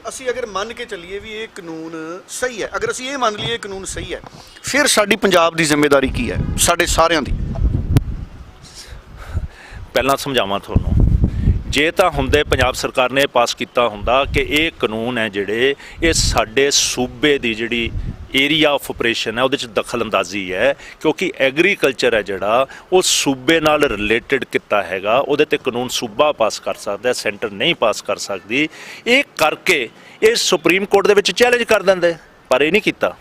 ਅਸੀਂ ਅਗਰ ਮੰਨ ਕੇ ਚੱਲੀਏ ਵੀ ਇਹ ਕਾਨੂੰਨ ਸਹੀ ਹੈ, ਅਗਰ ਅਸੀਂ ਇਹ ਮੰਨ ਲਈਏ ਕਾਨੂੰਨ ਸਹੀ ਹੈ, ਫਿਰ ਸਾਡੀ ਪੰਜਾਬ ਦੀ ਜ਼ਿੰਮੇਵਾਰੀ ਕੀ ਹੈ, ਸਾਡੇ ਸਾਰਿਆਂ ਦੀ? ਪਹਿਲਾਂ ਸਮਝਾਵਾਂ ਤੁਹਾਨੂੰ, ਜੇ ਤਾਂ ਹੁੰਦੇ ਪੰਜਾਬ ਸਰਕਾਰ ਨੇ ਪਾਸ ਕੀਤਾ ਹੁੰਦਾ ਕਿ ਇਹ ਕਾਨੂੰਨ ਹੈ ਜਿਹੜੇ, ਇਹ ਸਾਡੇ ਸੂਬੇ ਦੀ ਜਿਹੜੀ ਏਰੀਆ ਆਫ ਆਪਰੇਸ਼ਨ ਹੈ ਉਹਦੇ 'ਚ ਦਖਲ ਅੰਦਾਜ਼ੀ ਹੈ, ਕਿਉਂਕਿ ਐਗਰੀਕਲਚਰ ਹੈ ਜਿਹੜਾ ਉਹ ਸੂਬੇ ਨਾਲ ਰਿਲੇਟਡ ਕਿੱਤਾ ਹੈਗਾ, ਉਹਦੇ 'ਤੇ ਕਾਨੂੰਨ ਸੂਬਾ ਪਾਸ ਕਰ ਸਕਦਾ, ਸੈਂਟਰ ਨਹੀਂ ਪਾਸ ਕਰ ਸਕਦੀ। ਇਹ ਕਰਕੇ ਇਹ ਸੁਪਰੀਮ ਕੋਰਟ ਦੇ ਵਿੱਚ ਚੈਲੰਜ ਕਰ ਦਿੰਦੇ, ਪਰ ਇਹ ਨਹੀਂ ਕੀਤਾ।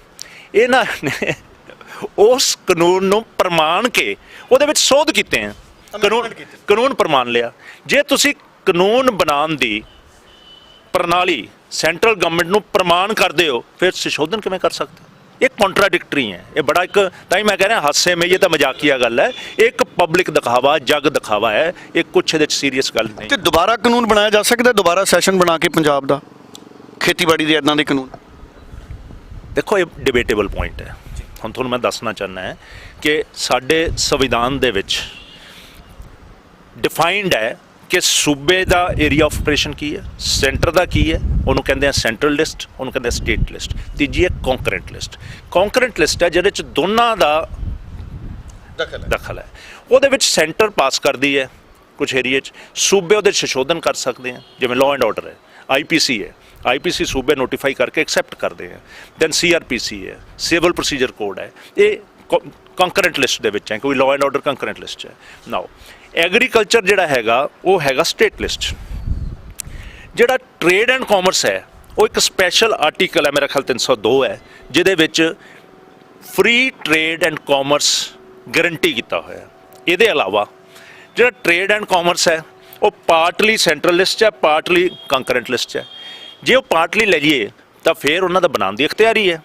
ਇਹਨਾਂ ਨੇ ਉਸ ਕਾਨੂੰਨ ਨੂੰ ਪ੍ਰਮਾਣ ਕੇ ਉਹਦੇ ਵਿੱਚ ਸੋਧ ਕੀਤੇ ਹੈ, ਕਾਨੂੰਨ ਪ੍ਰਮਾਣ ਲਿਆ। ਜੇ ਤੁਸੀਂ ਕਾਨੂੰਨ ਬਣਾਉਣ ਦੀ ਪ੍ਰਣਾਲੀ ਸੈਂਟਰਲ ਗਵਰਨਮੈਂਟ ਨੂੰ ਪ੍ਰਮਾਣ ਕਰਦੇ ਹੋ, ਫਿਰ ਸੰਸ਼ੋਧਨ ਕਿਵੇਂ ਕਰ ਸਕਦੇ? ਇਹ ਕੰਟਰਾਡਿਕਟਰੀ ਹੈ। ਇਹ ਬੜਾ ਇੱਕ ਤਾਂ ਹੀ ਮੈਂ ਕਹਿ ਰਿਹਾ ਹਾਸੇ में ये ਤਾਂ ਮਜ਼ਾਕੀਆ ਗੱਲ ਹੈ, ਇੱਕ ਪਬਲਿਕ ਦਿਖਾਵਾ ਜਗ ਦਿਖਾਵਾ ਹੈ, ਇਹ ਕੁਛ ਇਹਦੇ 'ਚ ਸੀਰੀਅਸ ਗੱਲ ਨਹੀਂ। ਤੇ ਦੁਬਾਰਾ ਕਾਨੂੰਨ ਬਣਾਇਆ ਜਾ ਸਕਦਾ, ਦੁਬਾਰਾ ਸੈਸ਼ਨ ਬਣਾ ਕੇ ਪੰਜਾਬ ਦਾ ਖੇਤੀਬਾੜੀ ਦੇ ਇਦਾਂ ਦੇ ਕਾਨੂੰਨ? ਦੇਖੋ, ਇਹ ਡਿਬੇਟੇਬਲ ਪੁਆਇੰਟ ਹੈ। ਹੁਣ ਤੁਹਾਨੂੰ ਮੈਂ ਦੱਸਣਾ ਚਾਹੁੰਦਾ ਹੈ ਕਿ ਸਾਡੇ ਸੰਵਿਧਾਨ ਦੇ ਵਿੱਚ ਡਿਫਾਈਨਡ ਹੈ ਕਿ ਸੂਬੇ ਦਾ ਏਰੀਆ ਆਫ ਆਪਰੇਸ਼ਨ ਕੀ ਹੈ, ਸੈਂਟਰ ਦਾ ਕੀ ਹੈ, ਉਹਨੂੰ ਕਹਿੰਦੇ ਆ ਸੈਂਟਰਲ ਲਿਸਟ, ਉਹਨੂੰ ਕਹਿੰਦੇ ਆ ਸਟੇਟ ਲਿਸਟ। ਤੀਜੀ ਹੈ ਕੌਨਕਰੈਂਟ ਲਿਸਟ। ਕੌਨਕਰੈਂਟ ਲਿਸਟ ਹੈ ਜਿਹਦੇ 'ਚ ਦੋਨਾਂ ਦਾ ਦਖਲ ਹੈ। ਉਹਦੇ ਵਿੱਚ ਸੈਂਟਰ ਪਾਸ ਕਰਦੀ ਹੈ ਕੁਝ ਏਰੀਏ 'ਚ, ਸੂਬੇ ਉਹਦੇ 'ਚ ਸੰਸ਼ੋਧਨ ਕਰ ਸਕਦੇ ਆ, ਜਿਵੇਂ ਲਾਅ ਐਂਡ ਆਰਡਰ ਹੈ, ਆਈਪੀਸੀ ਹੈ, ਆਈਪੀਸੀ ਸੂਬੇ ਨੋਟੀਫਾਈ ਕਰਕੇ ਐਕਸੈਪਟ ਕਰਦੇ ਆ, ਦੈਨ ਸੀਆਰਪੀਸੀ ਹੈ, ਸਿਵਲ ਪ੍ਰੋਸੀਜਰ ਕੋਡ ਹੈ, ਇਹ ਕੰਕਰੈਂਟ ਲਿਸਟ ਦੇ ਵਿੱਚ ਹੈ, ਕੋਈ law and order concurrent list 'ਚ ਹੈ। ਨਾਓ ਐਗਰੀਕਲਚਰ ਜਿਹੜਾ ਹੈਗਾ ਉਹ ਹੈਗਾ ਸਟੇਟ ਲਿਸਟ 'ਚ। ਜਿਹੜਾ ਟ੍ਰੇਡ ਐਂਡ ਕਾਮਰਸ ਹੈ ਉਹ ਇੱਕ ਸਪੈਸ਼ਲ ਆਰਟੀਕਲ ਹੈ, ਮੇਰਾ ਖਿਆਲ 302 ਹੈ, ਜਿਹਦੇ ਵਿੱਚ free trade and commerce guarantee ਕੀਤਾ ਹੋਇਆ। ਇਹਦੇ ਇਲਾਵਾ ਜਿਹੜਾ ਟ੍ਰੇਡ ਐਂਡ ਕਾਮਰਸ ਹੈ ਉਹ ਪਾਰਟਲੀ ਸੈਂਟਰਲ ਲਿਸਟ 'ਚ ਹੈ, ਪਾਰਟਲੀ ਕੰਕਰੈਂਟ ਲਿਸਟ 'ਚ ਹੈ। ਜੇ ਉਹ ਪਾਰਟਲੀ ਲੈ ਜਾਈਏ ਤਾਂ ਫਿਰ ਉਹਨਾਂ ਦਾ ਬਣਾਉਣ ਦੀ ਇਖਤਿਆਰੀ ਹੈ।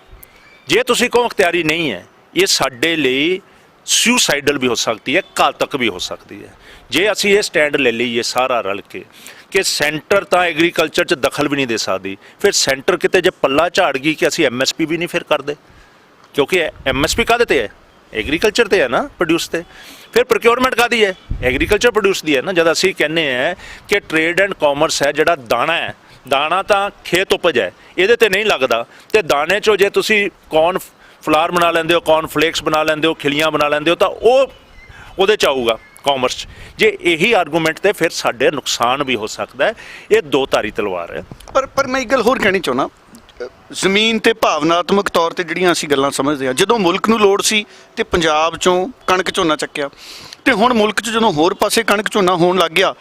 ਜੇ ਤੁਸੀਂ ਕਹੋ ਇਖਤਿਆਰੀ ਨਹੀਂ ਹੈ, ਇਹ ਸਾਡੇ ਲਈ ਸੁਸਾਈਡਲ ਵੀ ਹੋ ਸਕਦੀ ਹੈ, ਘਾਤਕ ਵੀ ਹੋ ਸਕਦੀ ਹੈ। ਜੇ ਅਸੀਂ ਇਹ ਸਟੈਂਡ ਲੈ ਲਈਏ ਸਾਰਾ ਰਲ ਕੇ ਕਿ ਸੈਂਟਰ ਤਾਂ ਐਗਰੀਕਲਚਰ 'ਚ ਦਖਲ ਵੀ ਨਹੀਂ ਦੇ ਸਕਦੀ, ਫਿਰ ਸੈਂਟਰ ਕਿਤੇ ਜੇ ਪੱਲਾ ਝਾੜ ਗਈ ਕਿ ਅਸੀਂ ਐਮਐਸਪੀ ਵੀ ਨਹੀਂ ਫਿਰ ਕਰਦੇ, ਕਿਉਂਕਿ ਐਮਐਸਪੀ ਕਾਹਦੇ ਤੇ ਹੈ? ਐਗਰੀਕਲਚਰ ਤੇ ਹੈ ਨਾ, ਪ੍ਰੋਡਿਊਸ ਤੇ। ਫਿਰ ਪ੍ਰੋਕਿਉਰਮੈਂਟ ਕਾਹਦੀ ਹੈ? ਐਗਰੀਕਲਚਰ ਪ੍ਰੋਡਿਊਸ ਦੀ ਹੈ ਨਾ। ਜਦ ਅਸੀਂ ਕਹਿੰਦੇ ਹਾਂ ਕਿ ਟ੍ਰੇਡ ਐਂਡ ਕਾਮਰਸ ਹੈ, ਜਿਹੜਾ ਦਾਣਾ ਹੈ, ਦਾਣਾ ਤਾਂ ਖੇਤ ਉਪਜ ਹੈ, ਇਹਦੇ ਤੇ ਨਹੀਂ ਲੱਗਦਾ, ਤੇ ਦਾਣੇ 'ਚੋਂ ਜੇ ਤੁਸੀਂ ਕੌਰਨ ਫਲਾਰ ਬਣਾ ਲੈਂਦੇ ਹੋ, ਕੌਰਨ ਫਲੇਕਸ ਬਣਾ ਲੈਂਦੇ ਹੋ, ਖਿਲੀਆਂ ਬਣਾ ਲੈਂਦੇ ਹੋ, ਤਾਂ ਉਹ ਉਹਦੇ 'ਚ ਆਊਗਾ ਕਾਮਰਸ 'ਚ। ਜੇ ਇਹੀ ਆਰਗੂਮੈਂਟ ਤੇ ਫਿਰ ਸਾਡੇ ਨੁਕਸਾਨ ਵੀ ਹੋ ਸਕਦਾ ਹੈ। ਇਹ ਦੋ ਧਾਰੀ ਤਲਵਾਰ ਹੈ। ਪਰ ਮੈਂ ਇੱਕ ਗੱਲ ਹੋਰ ਕਹਿਣੀ ਚਾਹੁੰਦਾ, ਜ਼ਮੀਨ ਤੇ ਭਾਵਨਾਤਮਕ ਤੌਰ ਤੇ ਜਿਹੜੀਆਂ ਅਸੀਂ ਗੱਲਾਂ ਸਮਝਦੇ ਹਾਂ, ਜਦੋਂ ਮੁਲਕ ਨੂੰ ਲੋੜ ਸੀ ਤੇ ਪੰਜਾਬ 'ਚੋਂ ਕਣਕ ਝੋਨਾ ਚੱਕਿਆ, ਤੇ ਹੁਣ ਮੁਲਕ 'ਚ ਜਦੋਂ ਹੋਰ ਪਾਸੇ ਕਣਕ ਝੋਨਾ ਹੋਣ ਲੱਗ ਗਿਆ,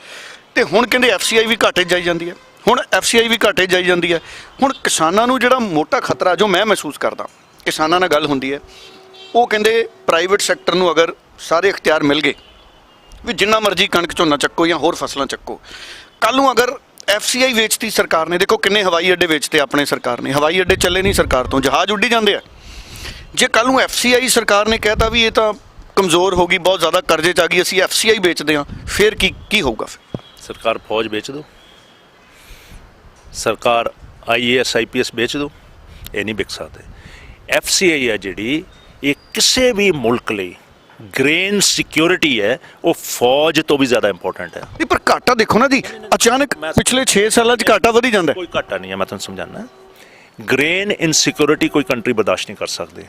ਤੇ ਹੁਣ ਕਹਿੰਦੇ ਐਫਸੀਆਈ ਵੀ ਘਾਟੇ ਜਾਈ ਜਾਂਦੀ ਹੈ, ਹੁਣ ਐਫਸੀਆਈ ਵੀ ਘਾਟੇ ਜਾਈ ਜਾਂਦੀ ਹੈ। ਹੁਣ ਕਿਸਾਨਾਂ ਨੂੰ ਜਿਹੜਾ ਮੋਟਾ ਖਤਰਾ ਜੋ ਮੈਂ ਮਹਿਸੂਸ ਕਰਦਾ, ਕਿਸਾਨਾਂ ਨਾਲ ਗੱਲ ਹੁੰਦੀ ਹੈ, ਉਹ ਕਹਿੰਦੇ ਪ੍ਰਾਈਵੇਟ ਸੈਕਟਰ ਨੂੰ ਅਗਰ ਸਾਰੇ ਇਖਤਿਆਰ ਮਿਲ ਗਏ ਵੀ ਜਿੰਨਾ ਮਰਜ਼ੀ ਕਣਕ ਝੋਨਾ ਚੱਕੋ ਜਾਂ ਹੋਰ ਫਸਲਾਂ ਚੱਕੋ, ਕੱਲ੍ਹ ਨੂੰ ਅਗਰ ਐਫਸੀਆਈ ਵੇਚਤੀ ਸਰਕਾਰ ਨੇ, ਦੇਖੋ ਕਿੰਨੇ ਹਵਾਈ ਅੱਡੇ ਵੇਚਤੇ ਆਪਣੇ ਸਰਕਾਰ ਨੇ, ਹਵਾਈ ਅੱਡੇ ਚੱਲੇ ਨਹੀਂ ਸਰਕਾਰ ਤੋਂ, ਜਹਾਜ਼ ਉੱਡੀ ਜਾਂਦੇ ਆ। ਜੇ ਕੱਲ੍ਹ ਨੂੰ ਐਫਸੀਆਈ ਸਰਕਾਰ ਨੇ ਕਹਿਤਾ ਵੀ ਇਹ ਤਾਂ ਕਮਜ਼ੋਰ ਹੋ ਗਈ, ਬਹੁਤ ਜ਼ਿਆਦਾ ਕਰਜ਼ੇ 'ਚ ਆ ਗਈ, ਅਸੀਂ ਐਫਸੀਆਈ ਵੇਚਦੇ ਹਾਂ, ਫਿਰ ਕੀ ਹੋਊਗਾ? ਫਿਰ ਸਰਕਾਰ ਫੌਜ ਵੇਚ ਦਿਓ, ਸਰਕਾਰ ਆਈਏਐਸ ਆਈਪੀਐਸ ਵੇਚ ਦਿਓ, ਇਹ ਨਹੀਂ ਵਿਕ ਸਕਦੇ। ਐਫਸੀਆਈ ਹੈ ਜਿਹੜੀ, ਇਹ ਕਿਸੇ ਵੀ ਮੁਲਕ ਲਈ ਗ੍ਰੇਨ ਸਿਕਿਉਰਿਟੀ ਹੈ, ਉਹ ਫੌਜ ਤੋਂ ਵੀ ਜ਼ਿਆਦਾ ਇੰਪੋਰਟੈਂਟ ਹੈ। ਨਹੀਂ, ਪਰ ਘਾਟਾ ਦੇਖੋ ਨਾ ਜੀ, ਅਚਾਨਕ ਪਿਛਲੇ 6 ਸਾਲਾਂ 'ਚ ਘਾਟਾ ਵਧੀ ਜਾਂਦਾ। ਕੋਈ ਘਾਟਾ ਨਹੀਂ ਹੈ, ਮੈਂ ਤੁਹਾਨੂੰ ਸਮਝਾਉਣਾ। ਗ੍ਰੇਨ ਇਨਸਿਕਿਉਰਿਟੀ ਕੋਈ ਕੰਟਰੀ ਬਰਦਾਸ਼ਤ ਨਹੀਂ ਕਰ ਸਕਦੀ।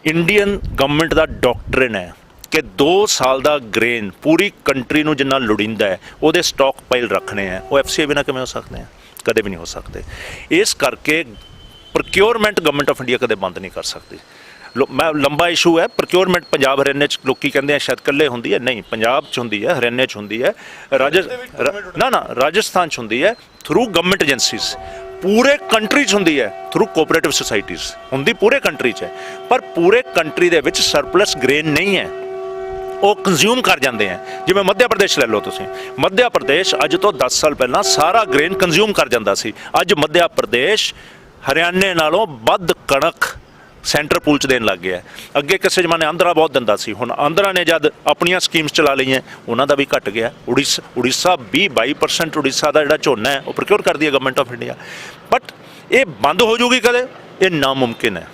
ਇੰਡੀਅਨ ਗਵਰਨਮੈਂਟ ਦਾ ਡਾਕਟਰਿਨ ਹੈ ਕਿ 2 ਸਾਲ ਦਾ ਗ੍ਰੇਨ ਪੂਰੀ ਕੰਟਰੀ ਨੂੰ ਜਿੰਨਾ ਲੋੜੀਂਦਾ ਹੈ ਉਹਦੇ ਸਟਾਕ ਪਾਈਲ ਰੱਖਣੇ ਹੈ। ਉਹ ਐਫਸੀਆਈ ਬਿਨਾਂ ਕਿਵੇਂ ਹੋ ਸਕਦੇ ਆ? ਕਦੇ ਵੀ ਨਹੀਂ ਹੋ ਸਕਦੇ। ਇਸ ਕਰਕੇ ਪ੍ਰੋਕਿਉਰਮੈਂਟ ਗਵਰਨਮੈਂਟ ਆਫ ਇੰਡੀਆ ਕਦੇ ਬੰਦ ਨਹੀਂ ਕਰ ਸਕਦੀ। ਮੈਂ ਲੰਬਾ ਇਸ਼ੂ ਹੈ ਪ੍ਰੋਕਿਉਰਮੈਂਟ। ਪੰਜਾਬ ਹਰਿਆਣੇ 'ਚ ਲੋਕੀ ਕਹਿੰਦੇ ਆ ਸ਼ਾਇਦ ਇਕੱਲੇ ਹੁੰਦੀ ਹੈ, ਨਹੀਂ, ਪੰਜਾਬ 'ਚ ਹੁੰਦੀ ਹੈ, ਹਰਿਆਣੇ 'ਚ ਹੁੰਦੀ ਹੈ, ਰਾਜਸਥਾਨ 'ਚ ਹੁੰਦੀ ਹੈ ਥਰੂ ਗਵਰਨਮੈਂਟ ਏਜੰਸੀਜ਼, ਪੂਰੇ ਕੰਟਰੀ 'ਚ ਹੁੰਦੀ ਹੈ ਥਰੂ ਕੋਆਪਰੇਟਿਵ ਸੁਸਾਇਟੀਜ਼, ਹੁੰਦੀ ਪੂਰੇ ਕੰਟਰੀ 'ਚ ਹੈ। ਪਰ ਪੂਰੇ ਕੰਟਰੀ ਦੇ ਵਿੱਚ ਸਰਪਲਸ ਗ੍ਰੇਨ ਨਹੀਂ ਹੈ, ਉਹ ਕੰਜ਼ਿਊਮ ਕਰ ਜਾਂਦੇ ਆ। ਜਿਵੇਂ ਮੱਧ ਪ੍ਰਦੇਸ਼ ਲੈ ਲਓ ਤੁਸੀਂ, ਮੱਧ ਪ੍ਰਦੇਸ਼ ਅੱਜ ਤੋਂ 10 ਸਾਲ ਪਹਿਲਾਂ ਸਾਰਾ ਗ੍ਰੇਨ ਕੰਜ਼ਿਊਮ ਕਰ ਜਾਂਦਾ ਸੀ। ਅੱਜ ਮੱਧ ਪ੍ਰਦੇਸ਼ ਹਰਿਆਣੇ ਨਾਲੋਂ ਵੱਧ ਕਣਕ ਸੈਂਟਰ ਪੂਲ 'ਚ ਦੇਣ ਲੱਗ ਗਿਆ। ਅੱਗੇ ਕਿਸੇ ਜ਼ਮਾਨੇ ਆਂਧਰਾ ਬਹੁਤ ਦਿੰਦਾ ਸੀ, ਹੁਣ ਆਂਧਰਾ ਨੇ ਜਦ ਆਪਣੀਆਂ ਸਕੀਮਸ ਚਲਾ ਲਈਆਂ, ਉਹਨਾਂ ਦਾ ਵੀ ਘਟ ਗਿਆ। ਉੜੀਸਾ 20-22% ਉੜੀਸਾ ਦਾ ਜਿਹੜਾ ਝੋਨਾ ਹੈ ਉਹ ਪ੍ਰੋਕਿਉਰ ਕਰਦੀ ਹੈ ਗਵਰਨਮੈਂਟ ਆਫ ਇੰਡੀਆ। ਬਟ ਇਹ ਬੰਦ ਹੋ ਜਾਊਗੀ ਕਦੇ? ਇਹ ਨਾਮੁਮਕਿਨ ਹੈ,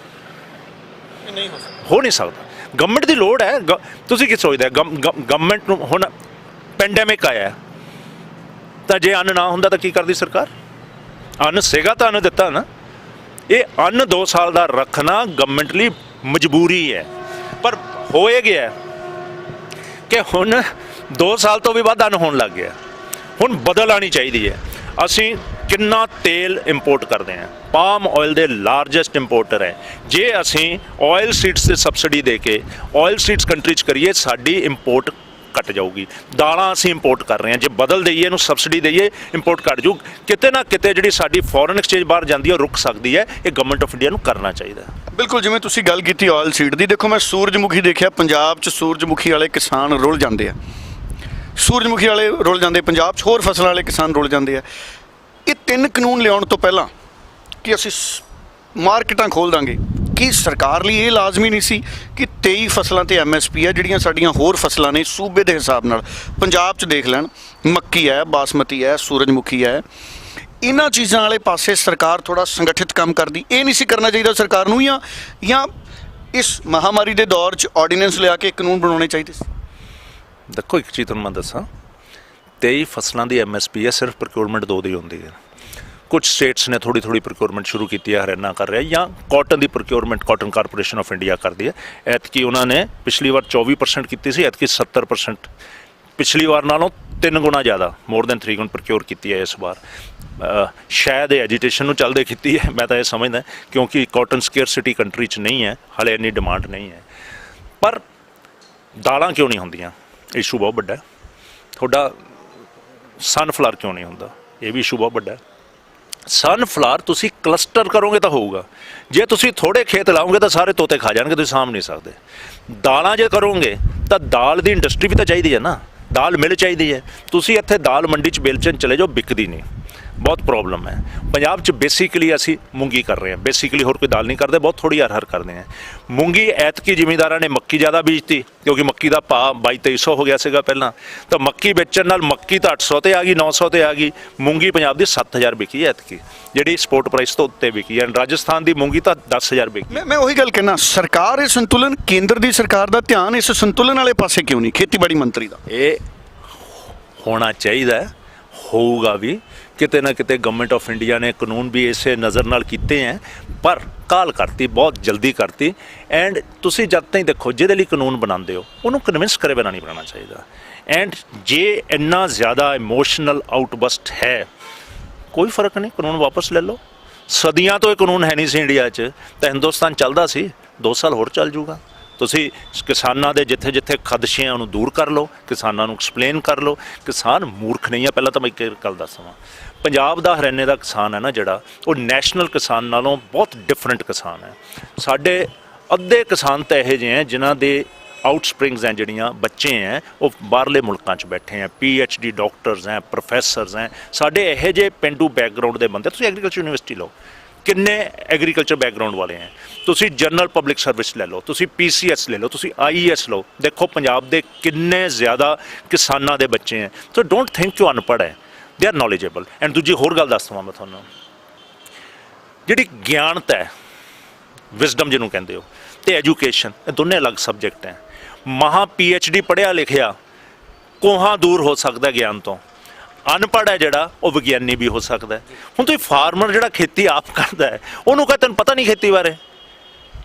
ਹੋ ਨਹੀਂ ਸਕਦਾ। ਗਵਰਨਮੈਂਟ ਦੀ ਲੋੜ ਹੈ। ਤੁਸੀਂ ਕੀ ਸੋਚਦੇ? ਗਵਰਨਮੈਂਟ ਨੂੰ ਹੁਣ ਪੈਂਡੈਮਿਕ ਆਇਆ ਤਾਂ ਜੇ ਅੰਨ ਨਾ ਹੁੰਦਾ ਤਾਂ ਕੀ ਕਰਦੀ ਸਰਕਾਰ? ਅੰਨ ਸੀਗਾ ਤਾਂ ਅੰਨ ਦਿੱਤਾ ਨਾ। ਇਹ ਅੰਨ 2 ਸਾਲ ਦਾ ਰੱਖਣਾ ਗਵਰਨਮੈਂਟ ਲਈ ਮਜਬੂਰੀ ਹੈ। ਪਰ ਹੋਏ ਗਿਆ ਕਿ ਹੁਣ 2 ਸਾਲ ਤੋਂ ਵੀ ਵੱਧ ਅੰਨ ਹੋਣ ਲੱਗ ਗਿਆ। ਹੁਣ ਬਦਲ ਆਉਣੀ ਚਾਹੀਦੀ ਹੈ। ਅਸੀਂ ਕਿੰਨਾ ਤੇਲ ਇੰਪੋਰਟ ਕਰਦੇ ਹਾਂ, ਪਾਮ ਆਇਲ ਦੇ ਲਾਰਜੈਸਟ ਇੰਪੋਰਟਰ ਹੈ। ਜੇ ਅਸੀਂ ਆਇਲ ਸੀਡਸ 'ਤੇ ਸਬਸਿਡੀ ਦੇ ਕੇ ਆਇਲ ਸੀਡਸ ਕੰਟਰੀ 'ਚ ਕਰੀਏ, ਸਾਡੀ ਇੰਪੋਰਟ ਘਟ ਜਾਊਗੀ। ਦਾਲਾਂ ਅਸੀਂ ਇੰਪੋਰਟ ਕਰ ਰਹੇ ਹਾਂ, ਜੇ ਬਦਲ ਦਈਏ ਇਹਨੂੰ, ਸਬਸਿਡੀ ਦਈਏ, ਇੰਪੋਰਟ ਘਟ ਜੂ। ਕਿਤੇ ਨਾ ਕਿਤੇ ਜਿਹੜੀ ਸਾਡੀ ਫੋਰਨ ਐਕਸਚੇਂਜ ਬਾਹਰ ਜਾਂਦੀ ਹੈ ਉਹ ਰੁਕ ਸਕਦੀ ਹੈ। ਇਹ ਗਵਰਨਮੈਂਟ ਆਫ ਇੰਡੀਆ ਨੂੰ ਕਰਨਾ ਚਾਹੀਦਾ। ਬਿਲਕੁਲ, ਜਿਵੇਂ ਤੁਸੀਂ ਗੱਲ ਕੀਤੀ ਆਇਲ ਸੀਡ ਦੀ, ਦੇਖੋ ਮੈਂ ਸੂਰਜਮੁਖੀ ਦੇਖਿਆ, ਪੰਜਾਬ 'ਚ ਸੂਰਜਮੁਖੀ ਵਾਲੇ ਕਿਸਾਨ ਰੁਲ ਜਾਂਦੇ ਆ। ਸੂਰਜਮੁਖੀ ਵਾਲੇ ਰੁਲ ਜਾਂਦੇ, ਪੰਜਾਬ 'ਚ ਹੋਰ ਫਸਲਾਂ ਵਾਲੇ ਕਿਸਾਨ ਰੁਲ ਜਾਂਦੇ ਆ। ਇਹ 3 ਕਾਨੂੰਨ ਲਿਆਉਣ ਤੋਂ ਪਹਿਲਾਂ ਕਿ ਅਸੀਂ ਮਾਰਕੀਟਾਂ ਖੋਲ੍ਹ ਦਾਂਗੇ, ਕੀ ਸਰਕਾਰ ਲਈ ਇਹ ਲਾਜ਼ਮੀ ਨਹੀਂ ਸੀ ਕਿ 23 ਫਸਲਾਂ ਤੇ MSP ਹੈ, ਜਿਹੜੀਆਂ ਸਾਡੀਆਂ ਹੋਰ ਫਸਲਾਂ ਨੇ ਸੂਬੇ ਦੇ ਹਿਸਾਬ ਨਾਲ ਪੰਜਾਬ 'ਚ ਦੇਖ ਲੈਣ, ਮੱਕੀ ਹੈ, ਬਾਸਮਤੀ ਹੈ, ਸੂਰਜਮੁਖੀ ਹੈ, ਇਹਨਾਂ ਚੀਜ਼ਾਂ ਵਾਲੇ ਪਾਸੇ ਸਰਕਾਰ ਥੋੜ੍ਹਾ ਸੰਗਠਿਤ ਕੰਮ ਕਰਦੀ? ਇਹ ਨਹੀਂ ਸੀ ਕਰਨਾ ਚਾਹੀਦਾ ਸਰਕਾਰ ਨੂੰ, ਜਾਂ ਇਸ ਮਹਾਮਾਰੀ ਦੇ ਦੌਰ 'ਚ ਆਰਡੀਨੈਂਸ ਲਿਆ ਕੇ ਕਾਨੂੰਨ ਬਣਾਉਣੇ ਚਾਹੀਦੇ ਸੀ? ਦੇਖੋ ਇੱਕ ਚੀਜ਼ ਤੁਹਾਨੂੰ ਮੈਂ ਦੱਸਾਂ, 23 ਫਸਲਾਂ ਦੀ MSP ਹੈ, ਸਿਰਫ ਪ੍ਰੋਕਿਊਰਮੈਂਟ 2 ਦੀ ਹੁੰਦੀ ਹੈ। ਕੁਝ ਸਟੇਟਸ ਨੇ ਥੋੜੀ ਪ੍ਰੋਕਿਊਰਮੈਂਟ ਸ਼ੁਰੂ ਕੀਤੀ ਹੈ, ਹਰਿਆਣਾ ਕਰ ਰਿਹਾ, ਜਾਂ cotton the procurement cotton corporation of India ਕਰਦੀ ਹੈ। ਐਤਕੀ ਉਹਨਾਂ ਨੇ ਪਿਛਲੀ ਵਾਰ 24% ਕੀਤੀ ਸੀ, ਐਤਕੀ 70%, ਪਿਛਲੀ ਵਾਰ ਨਾਲੋਂ 3 ਗੁਣਾ ਜ਼ਿਆਦਾ, ਮੋਰ ਦੈਨ 3 ਗੁਣ ਪ੍ਰੋਕਿਊਰ ਕੀਤੀ ਹੈ ਇਸ ਵਾਰ। ਸ਼ਾਇਦ ਇਹ ਐਜੀਟੇਸ਼ਨ ਨੂੰ ਚੱਲਦੇ ਕੀਤੀ ਹੈ, ਮੈਂ ਤਾਂ ਇਹ ਸਮਝਦਾ, ਕਿਉਂਕਿ ਕਾਟਨ ਸਕੇਅਰਸਿਟੀ ਕੰਟਰੀ 'ਚ ਨਹੀਂ ਹੈ, ਹਾਲੇ ਇੰਨੀ ਡਿਮਾਂਡ ਨਹੀਂ ਹੈ। ਪਰ ਦਾਲਾਂ ਕਿਉਂ ਨਹੀਂ ਹੁੰਦੀਆਂ, ਇਸ਼ੂ ਬਹੁਤ ਵੱਡਾ। ਤੁਹਾਡਾ ਸਨਫਲਾਵਰ ਕਿਉਂ ਨਹੀਂ ਹੁੰਦਾ, ਇਹ ਵੀ ਇਸ਼ੂ ਬਹੁਤ ਵੱਡਾ। ਸਨਫਲਾਵਰ ਤੁਸੀਂ ਕਲਸਟਰ ਕਰੋਗੇ ਤਾਂ ਹੋਊਗਾ, ਜੇ ਤੁਸੀਂ ਥੋੜੇ ਖੇਤ ਲਾਓਗੇ ਤਾਂ ਸਾਰੇ ਤੋਤੇ ਖਾ ਜਾਣਗੇ, ਤੁਸੀਂ ਸਾਂਭ ਨਹੀਂ ਸਕਦੇ। ਦਾਲਾਂ ਜੇ ਕਰੋਗੇ ਤਾਂ ਦਾਲ ਦੀ ਇੰਡਸਟਰੀ ਵੀ ਤਾਂ ਚਾਹੀਦੀ ਹੈ ਨਾ, ਦਾਲ ਮਿਲ ਚਾਹੀਦੀ ਹੈ। ਤੁਸੀਂ ਇੱਥੇ ਦਾਲ ਮੰਡੀ 'ਚ ਬੇਲਚਨ ਚਲੇ ਜਾਓ, ਵਿਕਦੀ ਨਹੀਂ, ਬਹੁਤ ਪ੍ਰੋਬਲਮ ਹੈ। ਪੰਜਾਬ 'ਚ ਬੇਸਿਕਲੀ ਅਸੀਂ ਮੂੰਗੀ ਕਰ ਰਹੇ ਹਾਂ, ਬੇਸਿਕਲੀ ਹੋਰ ਕੋਈ ਦਾਲ ਨਹੀਂ ਕਰਦੇ, ਬਹੁਤ ਥੋੜੀ ਅਰਹਰ ਕਰਦੇ ਹਾਂ। ਮੂੰਗੀ ਐਤਕੀ ਜ਼ਿਮੀਂਦਾਰਾਂ ਨੇ ਮੱਕੀ ਜ਼ਿਆਦਾ ਬੀਜਤੀ, ਕਿਉਂਕਿ ਮੱਕੀ ਦਾ ਭਾਅ 2200-2300 ਹੋ ਗਿਆ ਸੀਗਾ ਪਹਿਲਾਂ, ਤਾਂ ਮੱਕੀ ਵੇਚਣ ਨਾਲ ਮੱਕੀ ਤਾਂ 800 ਤੇ ਆ ਗਈ, 900 ਤੇ ਆ ਗਈ। ਮੂੰਗੀ ਪੰਜਾਬ ਦੀ 7000 ਵਿਕੀ ਐਤਕੀ, ਜਿਹੜੀ ਸਪੋਰਟ ਪ੍ਰਾਈਸ ਤੋਂ ਉੱਤੇ ਵਿਕੀ ਹੈ। ਰਾਜਸਥਾਨ ਦੀ ਮੂੰਗੀ ਤਾਂ 10000 ਵਿਕੀ। ਮੈਂ ਉਹੀ ਗੱਲ ਕਹਿਣਾ, ਸਰਕਾਰ ਇਹ ਸੰਤੁਲਨ, ਕੇਂਦਰ ਦੀ ਸਰਕਾਰ ਦਾ ਧਿਆਨ ਇਸ ਸੰਤੁਲਨ ਵਾਲੇ ਪਾਸੇ ਕਿਉਂ ਨਹੀਂ, ਖੇਤੀਬਾੜੀ ਮੰਤਰੀ ਦਾ? ਇਹ ਹੋਣਾ ਚਾਹੀਦਾ, ਹੋਊਗਾ ਵੀ। ਕਿਤੇ ਨਾ ਕਿਤੇ ਗਵਰਨਮੈਂਟ ਆਫ ਇੰਡੀਆ ਨੇ ਕਾਨੂੰਨ ਵੀ ਇਸੇ ਨਜ਼ਰ ਨਾਲ ਕੀਤੇ ਹੈ, ਪਰ ਕਾਲ ਕਰਤੀ, ਬਹੁਤ ਜਲਦੀ ਕਰਤੀ। ਐਂਡ ਤੁਸੀਂ ਜਦ ਤਾਈਂ ਦੇਖੋ, ਜਿਹਦੇ ਲਈ ਕਾਨੂੰਨ ਬਣਾਉਂਦੇ ਹੋ ਉਹਨੂੰ ਕਨਵਿੰਸ ਕਰੇ ਬਿਨਾਂ ਨਹੀਂ ਬਣਾਉਣਾ ਚਾਹੀਦਾ। ਐਂਡ ਜੇ ਇੰਨਾ ਜ਼ਿਆਦਾ ਇਮੋਸ਼ਨਲ ਆਊਟਬਸਟ ਹੈ, ਕੋਈ ਫਰਕ ਨਹੀਂ, ਕਾਨੂੰਨ ਵਾਪਸ ਲੈ ਲਓ। ਸਦੀਆਂ ਤੋਂ ਇਹ ਕਾਨੂੰਨ ਹੈ ਨਹੀਂ ਸੀ ਇੰਡੀਆ 'ਚ, ਤਾਂ ਹਿੰਦੁਸਤਾਨ ਚੱਲਦਾ ਸੀ, 2 ਸਾਲ ਹੋਰ ਚੱਲ ਜੂਗਾ। ਤੁਸੀਂ ਕਿਸਾਨਾਂ ਦੇ ਜਿੱਥੇ ਜਿੱਥੇ ਖਦਸ਼ੇ ਆ ਉਹਨੂੰ ਦੂਰ ਕਰ ਲਓ, ਕਿਸਾਨਾਂ ਨੂੰ ਐਕਸਪਲੇਨ ਕਰ ਲਓ। ਕਿਸਾਨ ਮੂਰਖ ਨਹੀਂ ਆ। ਪਹਿਲਾਂ ਤਾਂ ਮੈਂ ਇੱਕ ਗੱਲ ਦੱਸਾਂ, ਪੰਜਾਬ ਦਾ ਹਰਿਆਣੇ ਦਾ ਕਿਸਾਨ ਹੈ ਨਾ ਜਿਹੜਾ, ਉਹ ਨੈਸ਼ਨਲ ਕਿਸਾਨ ਨਾਲੋਂ ਬਹੁਤ ਡਿਫਰੈਂਟ ਕਿਸਾਨ ਹੈ। ਸਾਡੇ ਅੱਧੇ ਕਿਸਾਨ ਤਾਂ ਇਹੋ ਜਿਹੇ ਹੈ ਜਿਨ੍ਹਾਂ ਦੇ ਆਊਟਸਪ੍ਰਿੰਗਸ ਹੈ, ਜਿਹੜੀਆਂ ਬੱਚੇ ਹੈ ਉਹ ਬਾਹਰਲੇ ਮੁਲਕਾਂ 'ਚ ਬੈਠੇ ਹੈ, PhD ਡਾਕਟਰਸ ਹੈ, ਪ੍ਰੋਫੈਸਰਸ ਹੈ। ਸਾਡੇ ਇਹੋ ਜਿਹੇ ਪੇਂਡੂ ਬੈਕਗਰਾਊਂਡ ਦੇ ਬੰਦੇ, ਤੁਸੀਂ ਐਗਰੀਕਲਚਰ ਯੂਨੀਵਰਸਿਟੀ ਲਓ, ਕਿੰਨੇ ਐਗਰੀਕਲਚਰ ਬੈਕਗਰਾਊਂਡ ਵਾਲੇ ਹੈ। ਤੁਸੀਂ ਜਨਰਲ ਪਬਲਿਕ ਸਰਵਿਸ ਲੈ ਲਓ, ਤੁਸੀਂ PCS ਲੈ ਲਓ, ਤੁਸੀਂ IES ਲਓ, ਦੇਖੋ ਪੰਜਾਬ ਦੇ ਕਿੰਨੇ ਜ਼ਿਆਦਾ ਕਿਸਾਨਾਂ ਦੇ ਬੱਚੇ ਹੈ। ਸੋ ਡੋਂਟ ਥਿੰਕ ਕਿ ਉਹ ਅਨਪੜ੍ਹ ਹੈ, ਦੇ ਆਰ ਨੌਲੇਜੇਬਲ। ਐਂਡ ਦੂਜੀ ਹੋਰ ਗੱਲ ਦੱਸ ਦਵਾਂ ਮੈਂ ਤੁਹਾਨੂੰ, ਜਿਹੜੀ ਗਿਆਨਤ ਹੈ, ਵਿਜ਼ਡਮ ਜਿਹਨੂੰ ਕਹਿੰਦੇ ਹੋ, ਤੇ ਐਜੂਕੇਸ਼ਨ, ਇਹ ਦੋਨੇ ਅਲੱਗ ਸਬਜੈਕਟ ਹੈ। ਮਹਾ PhD ਪੜ੍ਹਿਆ ਲਿਖਿਆ ਕੋਹਾਂ ਦੂਰ ਹੋ ਸਕਦਾ ਗਿਆਨ ਤੋਂ, ਅਨਪੜ੍ਹ ਹੈ ਜਿਹੜਾ ਉਹ ਵਿਗਿਆਨੀ ਵੀ ਹੋ ਸਕਦਾ ਹੈ। ਹੁਣ ਤੁਸੀਂ ਫਾਰਮਰ ਜਿਹੜਾ ਖੇਤੀ ਆਪ ਕਰਦਾ ਹੈ, ਉਹਨੂੰ ਕਹੇ ਤੈਨੂੰ ਪਤਾ ਨਹੀਂ ਖੇਤੀ ਬਾਰੇ,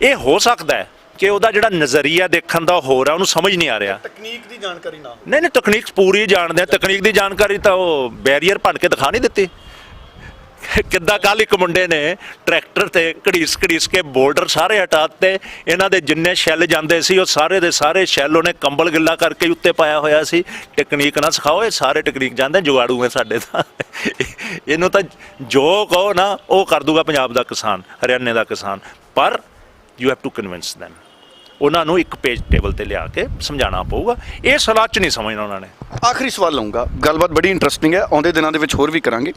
ਇਹ ਹੋ ਸਕਦਾ ਹੈ ਕਿ ਉਹਦਾ ਜਿਹੜਾ ਨਜ਼ਰੀਆ ਦੇਖਣ ਦਾ ਹੋਰ ਹੈ, ਉਹਨੂੰ ਸਮਝ ਨਹੀਂ ਆ ਰਿਹਾ, ਤਕਨੀਕ ਦੀ ਜਾਣਕਾਰੀ ਨਾ ਹੋਵੇ। ਨਹੀਂ, ਤਕਨੀਕ ਪੂਰੀ ਜਾਣਦੇ ਆ, ਤਕਨੀਕ ਦੀ ਜਾਣਕਾਰੀ ਤਾਂ ਉਹ ਬੈਰੀਅਰ ਭੰਨ ਕੇ ਦਿਖਾ ਨਹੀਂ ਦਿੱਤੀ। ਕਿੱਦਾਂ ਕੱਲ੍ਹ ਇੱਕ ਮੁੰਡੇ ਨੇ ਟਰੈਕਟਰ ਤੇ ਘੜੀਸ ਕੇ ਬੋਲਡਰ ਸਾਰੇ ਹਟਾ ਦਿੱਤੇ, ਇਹਨਾਂ ਦੇ ਜਿੰਨੇ ਸ਼ੈੱਲ ਜਾਂਦੇ ਸੀ ਉਹ ਸਾਰੇ ਦੇ ਸਾਰੇ ਸ਼ੈੱਲ ਉਹਨੇ ਕੰਬਲ ਗਿੱਲਾ ਕਰਕੇ ਉੱਤੇ ਪਾਇਆ ਹੋਇਆ ਸੀ। ਟੈਕਨੀਕ ਨਾ ਸਿਖਾਓ, ਇਹ ਸਾਰੇ ਟੈਕਨੀਕ ਜਾਣਦੇ, ਜੁਗਾੜੂ ਹੈ ਸਾਡੇ ਤਾਂ। ਇਹਨੂੰ ਤਾਂ ਜੋ ਕਹੋ ਨਾ ਉਹ ਕਰ ਦੂਗਾ ਪੰਜਾਬ ਦਾ ਕਿਸਾਨ, ਹਰਿਆਣੇ ਦਾ ਕਿਸਾਨ। ਪਰ you have to convince them, ਉਹਨਾਂ ਨੂੰ ਇੱਕ ਪੇਜ ਟੇਬਲ ਤੇ ਲਿਆ ਕੇ ਸਮਝਾਉਣਾ ਪਊਗਾ। ਇਹ ਸਲਾਹ 'ਚ ਨਹੀਂ ਸਮਝਣਾ ਉਹਨਾਂ ਨੇ। ਆਖਰੀ ਸਵਾਲ ਲਊਂਗਾ, ਗੱਲਬਾਤ ਬੜੀ ਇੰਟਰਸਟਿੰਗ ਹੈ, ਆਉਂਦੇ ਦਿਨਾਂ ਦੇ ਵਿੱਚ ਹੋਰ ਵੀ ਕਰਾਂਗੇ।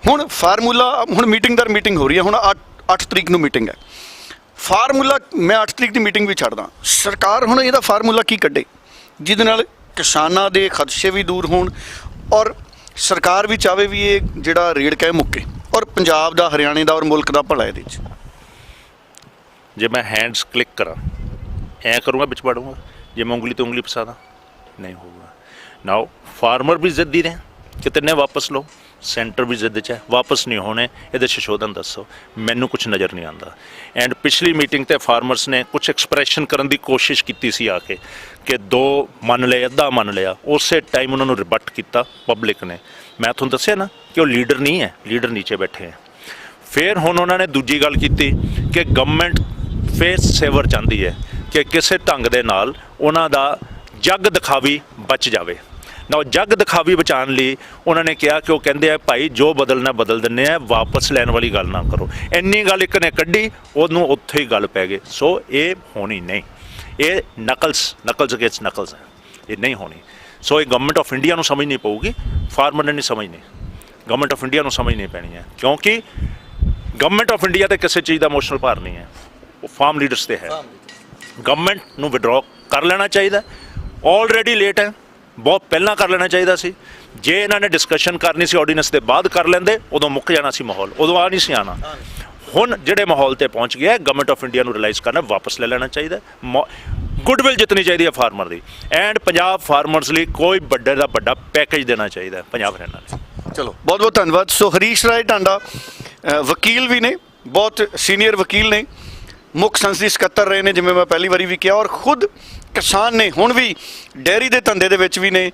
ਹੁਣ ਫਾਰਮੂਲਾ, ਹੁਣ ਮੀਟਿੰਗ ਦਰ ਮੀਟਿੰਗ ਹੋ ਰਹੀ ਹੈ, ਹੁਣ 8 ਤਰੀਕ ਨੂੰ ਮੀਟਿੰਗ ਹੈ। ਫਾਰਮੂਲਾ ਮੈਂ 8 ਤਰੀਕ ਦੀ ਮੀਟਿੰਗ ਵੀ ਛੱਡਦਾ, ਸਰਕਾਰ ਹੁਣ ਇਹਦਾ ਫਾਰਮੂਲਾ ਕੀ ਕੱਢੇ ਜਿਹਦੇ ਨਾਲ ਕਿਸਾਨਾਂ ਦੇ ਖਦਸ਼ੇ ਵੀ ਦੂਰ ਹੋਣ ਔਰ ਸਰਕਾਰ ਵੀ ਚਾਹਵੇ ਵੀ ਇਹ ਜਿਹੜਾ ਰੇੜ ਕਹਿ ਮੁੱਕੇ, ਔਰ ਪੰਜਾਬ ਦਾ, ਹਰਿਆਣੇ ਦਾ ਔਰ ਮੁਲਕ ਦਾ ਭਲਾ ਇਹਦੇ 'ਚ। ਜੇ ਮੈਂ ਹੈਂਡਸ ਕਲਿੱਕ ਕਰਾਂ, ਐਂ ਕਰੂੰਗਾ ਵਿੱਚ ਵੜੂੰਗਾ, ਜੇ ਮੈਂ ਉਂਗਲੀ ਤੋਂ ਉਂਗਲੀ ਫਸਾ ਦਾਂ, ਨਹੀਂ ਹੋਊਗਾ। ਨਾਓ ਫਾਰਮਰ ਵੀ ਜ਼ਿੱਦੀ ਨੇ ਕਿ ਤਿੰਨੇ ਵਾਪਸ ਲਓ, ਸੈਂਟਰ ਵੀ ਜ਼ਿੱਦ 'ਚ ਹੈ, ਵਾਪਸ ਨਹੀਂ ਹੋਣੇ, ਇਹਦੇ ਸੰਸ਼ੋਧਨ ਦੱਸੋ। ਮੈਨੂੰ ਕੁਝ ਨਜ਼ਰ ਨਹੀਂ ਆਉਂਦਾ। ਐਂਡ ਪਿਛਲੀ ਮੀਟਿੰਗ 'ਤੇ ਫਾਰਮਰਸ ਨੇ ਕੁਝ ਐਕਸਪ੍ਰੈਸ਼ਨ ਕਰਨ ਦੀ ਕੋਸ਼ਿਸ਼ ਕੀਤੀ ਸੀ ਆ ਕੇ, ਕਿ 2 ਮੰਨ ਲਏ, ਅੱਧਾ ਮੰਨ ਲਿਆ, ਉਸੇ ਟਾਈਮ ਉਹਨਾਂ ਨੂੰ ਰਿਬਟ ਕੀਤਾ ਪਬਲਿਕ ਨੇ। ਮੈਂ ਤੁਹਾਨੂੰ ਦੱਸਿਆ ਨਾ ਕਿ ਉਹ ਲੀਡਰ ਨਹੀਂ ਹੈ, ਲੀਡਰ ਨੀਚੇ ਬੈਠੇ ਹੈ। ਫਿਰ ਹੁਣ ਉਹਨਾਂ ਨੇ ਦੂਜੀ ਗੱਲ ਕੀਤੀ ਕਿ ਗਵਰਨਮੈਂਟ ਫੇਸ ਸੇਵਰ ਚਾਹੁੰਦੀ ਹੈ ਕਿ ਕਿਸੇ ਢੰਗ ਦੇ ਨਾਲ ਉਹਨਾਂ ਦਾ ਜੱਗ ਦਿਖਾਵੀ ਬਚ ਜਾਵੇ ਨਾ। ਜੱਗ ਦਿਖਾਵੀ ਬਚਾਉਣ ਲਈ ਉਹਨਾਂ ਨੇ ਕਿਹਾ ਕਿ ਉਹ ਕਹਿੰਦੇ ਆ ਭਾਈ ਜੋ ਬਦਲਣਾ ਬਦਲ ਦਿੰਦੇ ਆ, ਵਾਪਸ ਲੈਣ ਵਾਲੀ ਗੱਲ ਨਾ ਕਰੋ। ਇੰਨੀ ਗੱਲ ਇੱਕ ਨੇ ਕੱਢੀ, ਉਹਨੂੰ ਉੱਥੇ ਹੀ ਗੱਲ ਪੈ ਗਈ। ਸੋ ਇਹ ਹੋਣੀ ਨਹੀਂ, ਇਹ ਨਕਲਸ ਅਗੇਂਸਟ ਨਕਲਸ ਹੈ। ਇਹ ਨਹੀਂ ਹੋਣੀ। ਸੋ ਇਹ ਗਵਰਨਮੈਂਟ ਆਫ ਇੰਡੀਆ ਨੂੰ ਸਮਝਣੀ ਪਊਗੀ, ਫਾਰਮਰ ਨੇ ਨਹੀਂ ਸਮਝਣੀ। ਗਵਰਨਮੈਂਟ ਆਫ ਇੰਡੀਆ ਨੂੰ ਸਮਝਣੀ ਪੈਣੀ ਹੈ, ਕਿਉਂਕਿ ਗਵਰਨਮੈਂਟ ਆਫ ਇੰਡੀਆ ਤੇ ਕਿਸੇ ਚੀਜ਼ ਦਾ ਇਮੋਸ਼ਨਲ ਭਾਰ ਨਹੀਂ ਹੈ, ਉਹ ਫਾਰਮ ਲੀਡਰਸ ਤੇ ਹੈ। ਗਵਰਨਮੈਂਟ ਨੂੰ ਵਿਡਰਾਅ ਕਰ ਲੈਣਾ ਚਾਹੀਦਾ, ਆਲਰੇਡੀ ਲੇਟ ਹੈ, ਬਹੁਤ ਪਹਿਲਾਂ ਕਰ ਲੈਣਾ ਚਾਹੀਦਾ ਸੀ। ਜੇ ਇਹਨਾਂ ਨੇ ਡਿਸਕਸ਼ਨ ਕਰਨੀ ਸੀ ਆਰਡੀਨੈਂਸ ਦੇ ਬਾਅਦ ਕਰ ਲੈਂਦੇ, ਉਦੋਂ ਮੁੱਕ ਜਾਣਾ ਸੀ ਮਾਹੌਲ, ਉਦੋਂ ਆ ਨਹੀਂ ਸੀ ਆਉਣਾ। ਹੁਣ ਜਿਹੜੇ ਮਾਹੌਲ ਤੇ ਪਹੁੰਚ ਗਿਆ, ਗਵਰਨਮੈਂਟ ਆਫ ਇੰਡੀਆ ਨੂੰ ਰਿਲਾਈਜ਼ ਕਰਨਾ, ਵਾਪਸ ਲੈ ਲੈਣਾ ਚਾਹੀਦਾ। ਗੁੱਡਵਿਲ ਜਿੱਤਣੀ ਚਾਹੀਦੀ ਹੈ farmer the, and Punjab farmers ਲਈ ਕੋਈ ਵੱਡੇ ਦਾ ਵੱਡਾ ਪੈਕੇਜ ਦੇਣਾ ਚਾਹੀਦਾ ਪੰਜਾਬ ਹਰਿਆਣਾ ਲਈ। ਚਲੋ ਬਹੁਤ ਬਹੁਤ ਧੰਨਵਾਦ। ਸੋ ਹਰੀਸ਼ ਰਾਏ ਟਾਂਡਾ ਵਕੀਲ ਵੀ ਨੇ, ਬਹੁਤ ਸੀਨੀਅਰ ਵਕੀਲ ਨੇ, ਮੁੱਖ ਸੰਸਦੀ ਸਕੱਤਰ ਰਹੇ ਨੇ, ਜਿਵੇਂ ਮੈਂ ਪਹਿਲੀ ਵਾਰੀ ਵੀ ਕਿਹਾ, ਔਰ ਖੁਦ ਕਿਸਾਨ ਨੇ, ਹੁਣ ਵੀ ਡੇਅਰੀ ਦੇ ਧੰਦੇ ਦੇ ਵਿੱਚ ਵੀ ਨੇ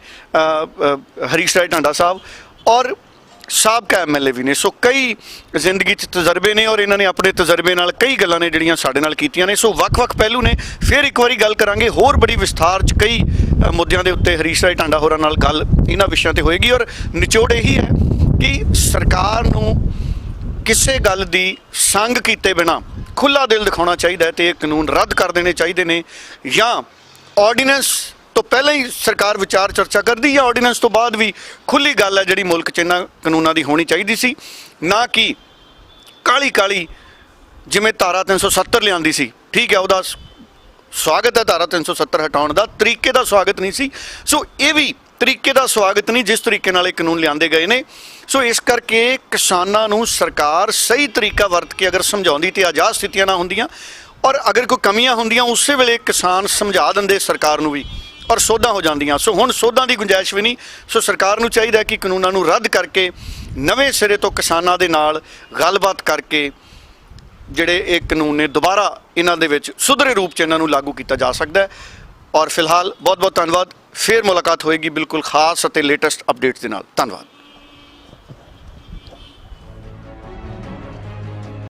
ਹਰੀਸ਼ ਰਾਏ ਟਾਂਡਾ ਸਾਹਿਬ, ਔਰ ਸਾਬਕਾ ਐਮਐਲਏ ਵੀ ਨੇ। ਸੋ ਕਈ ਜ਼ਿੰਦਗੀ 'ਚ ਤਜਰਬੇ ਨੇ, ਔਰ ਇਹਨਾਂ ਨੇ ਆਪਣੇ ਤਜਰਬੇ ਨਾਲ ਕਈ ਗੱਲਾਂ ਨੇ ਜਿਹੜੀਆਂ ਸਾਡੇ ਨਾਲ ਕੀਤੀਆਂ ਨੇ। ਸੋ ਵੱਖ-ਵੱਖ ਪਹਿਲੂ ਨੇ, ਫਿਰ ਇੱਕ ਵਾਰੀ ਗੱਲ ਕਰਾਂਗੇ ਹੋਰ ਬੜੀ ਵਿਸਥਾਰ 'ਚ ਕਈ ਮੁੱਦਿਆਂ ਦੇ ਉੱਤੇ ਹਰੀਸ਼ ਰਾਏ ਟਾਂਡਾ ਹੋਰਾਂ ਨਾਲ ਗੱਲ ਇਹਨਾਂ ਵਿਸ਼ਿਆਂ ਤੇ ਹੋਏਗੀ। ਔਰ ਨਿਚੋੜ ਇਹੀ ਹੈ ਕਿ ਸਰਕਾਰ ਨੂੰ ਕਿਸੇ ਗੱਲ ਦੀ ਸੰਗ ਕੀਤੇ ਬਿਨਾਂ ਖੁੱਲ੍ਹਾ ਦਿਲ ਦਿਖਾਉਣਾ ਚਾਹੀਦਾ ਤੇ ਇਹ ਕਾਨੂੰਨ ਰੱਦ ਕਰ ਦੇਣੇ ਚਾਹੀਦੇ ਨੇ, ਜਾਂ ਆਰਡੀਨੈਂਸ ਤੋਂ ਪਹਿਲਾਂ ਹੀ ਸਰਕਾਰ ਵਿਚਾਰ ਚਰਚਾ ਕਰਦੀ, ਜਾਂ ਆਰਡੀਨੈਂਸ ਤੋਂ ਬਾਅਦ ਵੀ ਖੁੱਲ੍ਹੀ ਗੱਲ ਹੈ ਜਿਹੜੀ ਮੁਲਕ 'ਚ ਇਹਨਾਂ ਕਾਨੂੰਨਾਂ ਦੀ ਹੋਣੀ ਚਾਹੀਦੀ ਸੀ, ਨਾ ਕਿ ਕਾਲੀ ਜਿਵੇਂ ਧਾਰਾ 370 ਲਿਆਂਦੀ ਸੀ। ਠੀਕ ਹੈ, ਉਹਦਾ ਸਵਾਗਤ ਹੈ ਧਾਰਾ 370 ਹਟਾਉਣ ਦਾ, ਤਰੀਕੇ ਦਾ ਸਵਾਗਤ ਨਹੀਂ ਸੀ। ਸੋ ਇਹ ਵੀ ਤਰੀਕੇ ਦਾ ਸਵਾਗਤ ਨਹੀਂ ਜਿਸ ਤਰੀਕੇ ਨਾਲ ਇਹ ਕਾਨੂੰਨ ਲਿਆਂਦੇ ਗਏ ਨੇ। ਸੋ ਇਸ ਕਰਕੇ ਕਿਸਾਨਾਂ ਨੂੰ ਸਰਕਾਰ ਸਹੀ ਤਰੀਕਾ ਵਰਤ ਕੇ ਅਗਰ ਸਮਝਾਉਂਦੀ ਤੇ ਆਜ਼ਾਦ ਸਥਿਤੀਆਂ ਨਾ ਹੁੰਦੀਆਂ, ਔਰ ਅਗਰ ਕੋਈ ਕਮੀਆਂ ਹੁੰਦੀਆਂ ਉਸੇ ਵੇਲੇ ਕਿਸਾਨ ਸਮਝਾ ਦਿੰਦੇ ਸਰਕਾਰ ਨੂੰ ਵੀ, ਔਰ ਸੋਧਾਂ ਹੋ ਜਾਂਦੀਆਂ। ਸੋ ਹੁਣ ਸੋਧਾਂ ਦੀ ਗੁੰਜਾਇਸ਼ ਵੀ ਨਹੀਂ। ਸੋ ਸਰਕਾਰ ਨੂੰ ਚਾਹੀਦਾ ਕਿ ਕਾਨੂੰਨਾਂ ਨੂੰ ਰੱਦ ਕਰਕੇ ਨਵੇਂ ਸਿਰੇ ਤੋਂ ਕਿਸਾਨਾਂ ਦੇ ਨਾਲ ਗੱਲਬਾਤ ਕਰਕੇ ਜਿਹੜੇ ਇਹ ਕਾਨੂੰਨ ਨੇ ਦੁਬਾਰਾ ਇਹਨਾਂ ਦੇ ਵਿੱਚ ਸੁਧਰੇ ਰੂਪ 'ਚ ਇਹਨਾਂ ਨੂੰ ਲਾਗੂ ਕੀਤਾ ਜਾ ਸਕਦਾ ਹੈ। ਔਰ ਫਿਲਹਾਲ ਬਹੁਤ ਬਹੁਤ ਧੰਨਵਾਦ। ਫਿਰ ਮੁਲਾਕਾਤ ਹੋਏਗੀ ਬਿਲਕੁਲ ਖਾਸ ਅਤੇ ਲੇਟੈਸਟ ਅਪਡੇਟਸ ਦੇ ਨਾਲ। ਧੰਨਵਾਦ।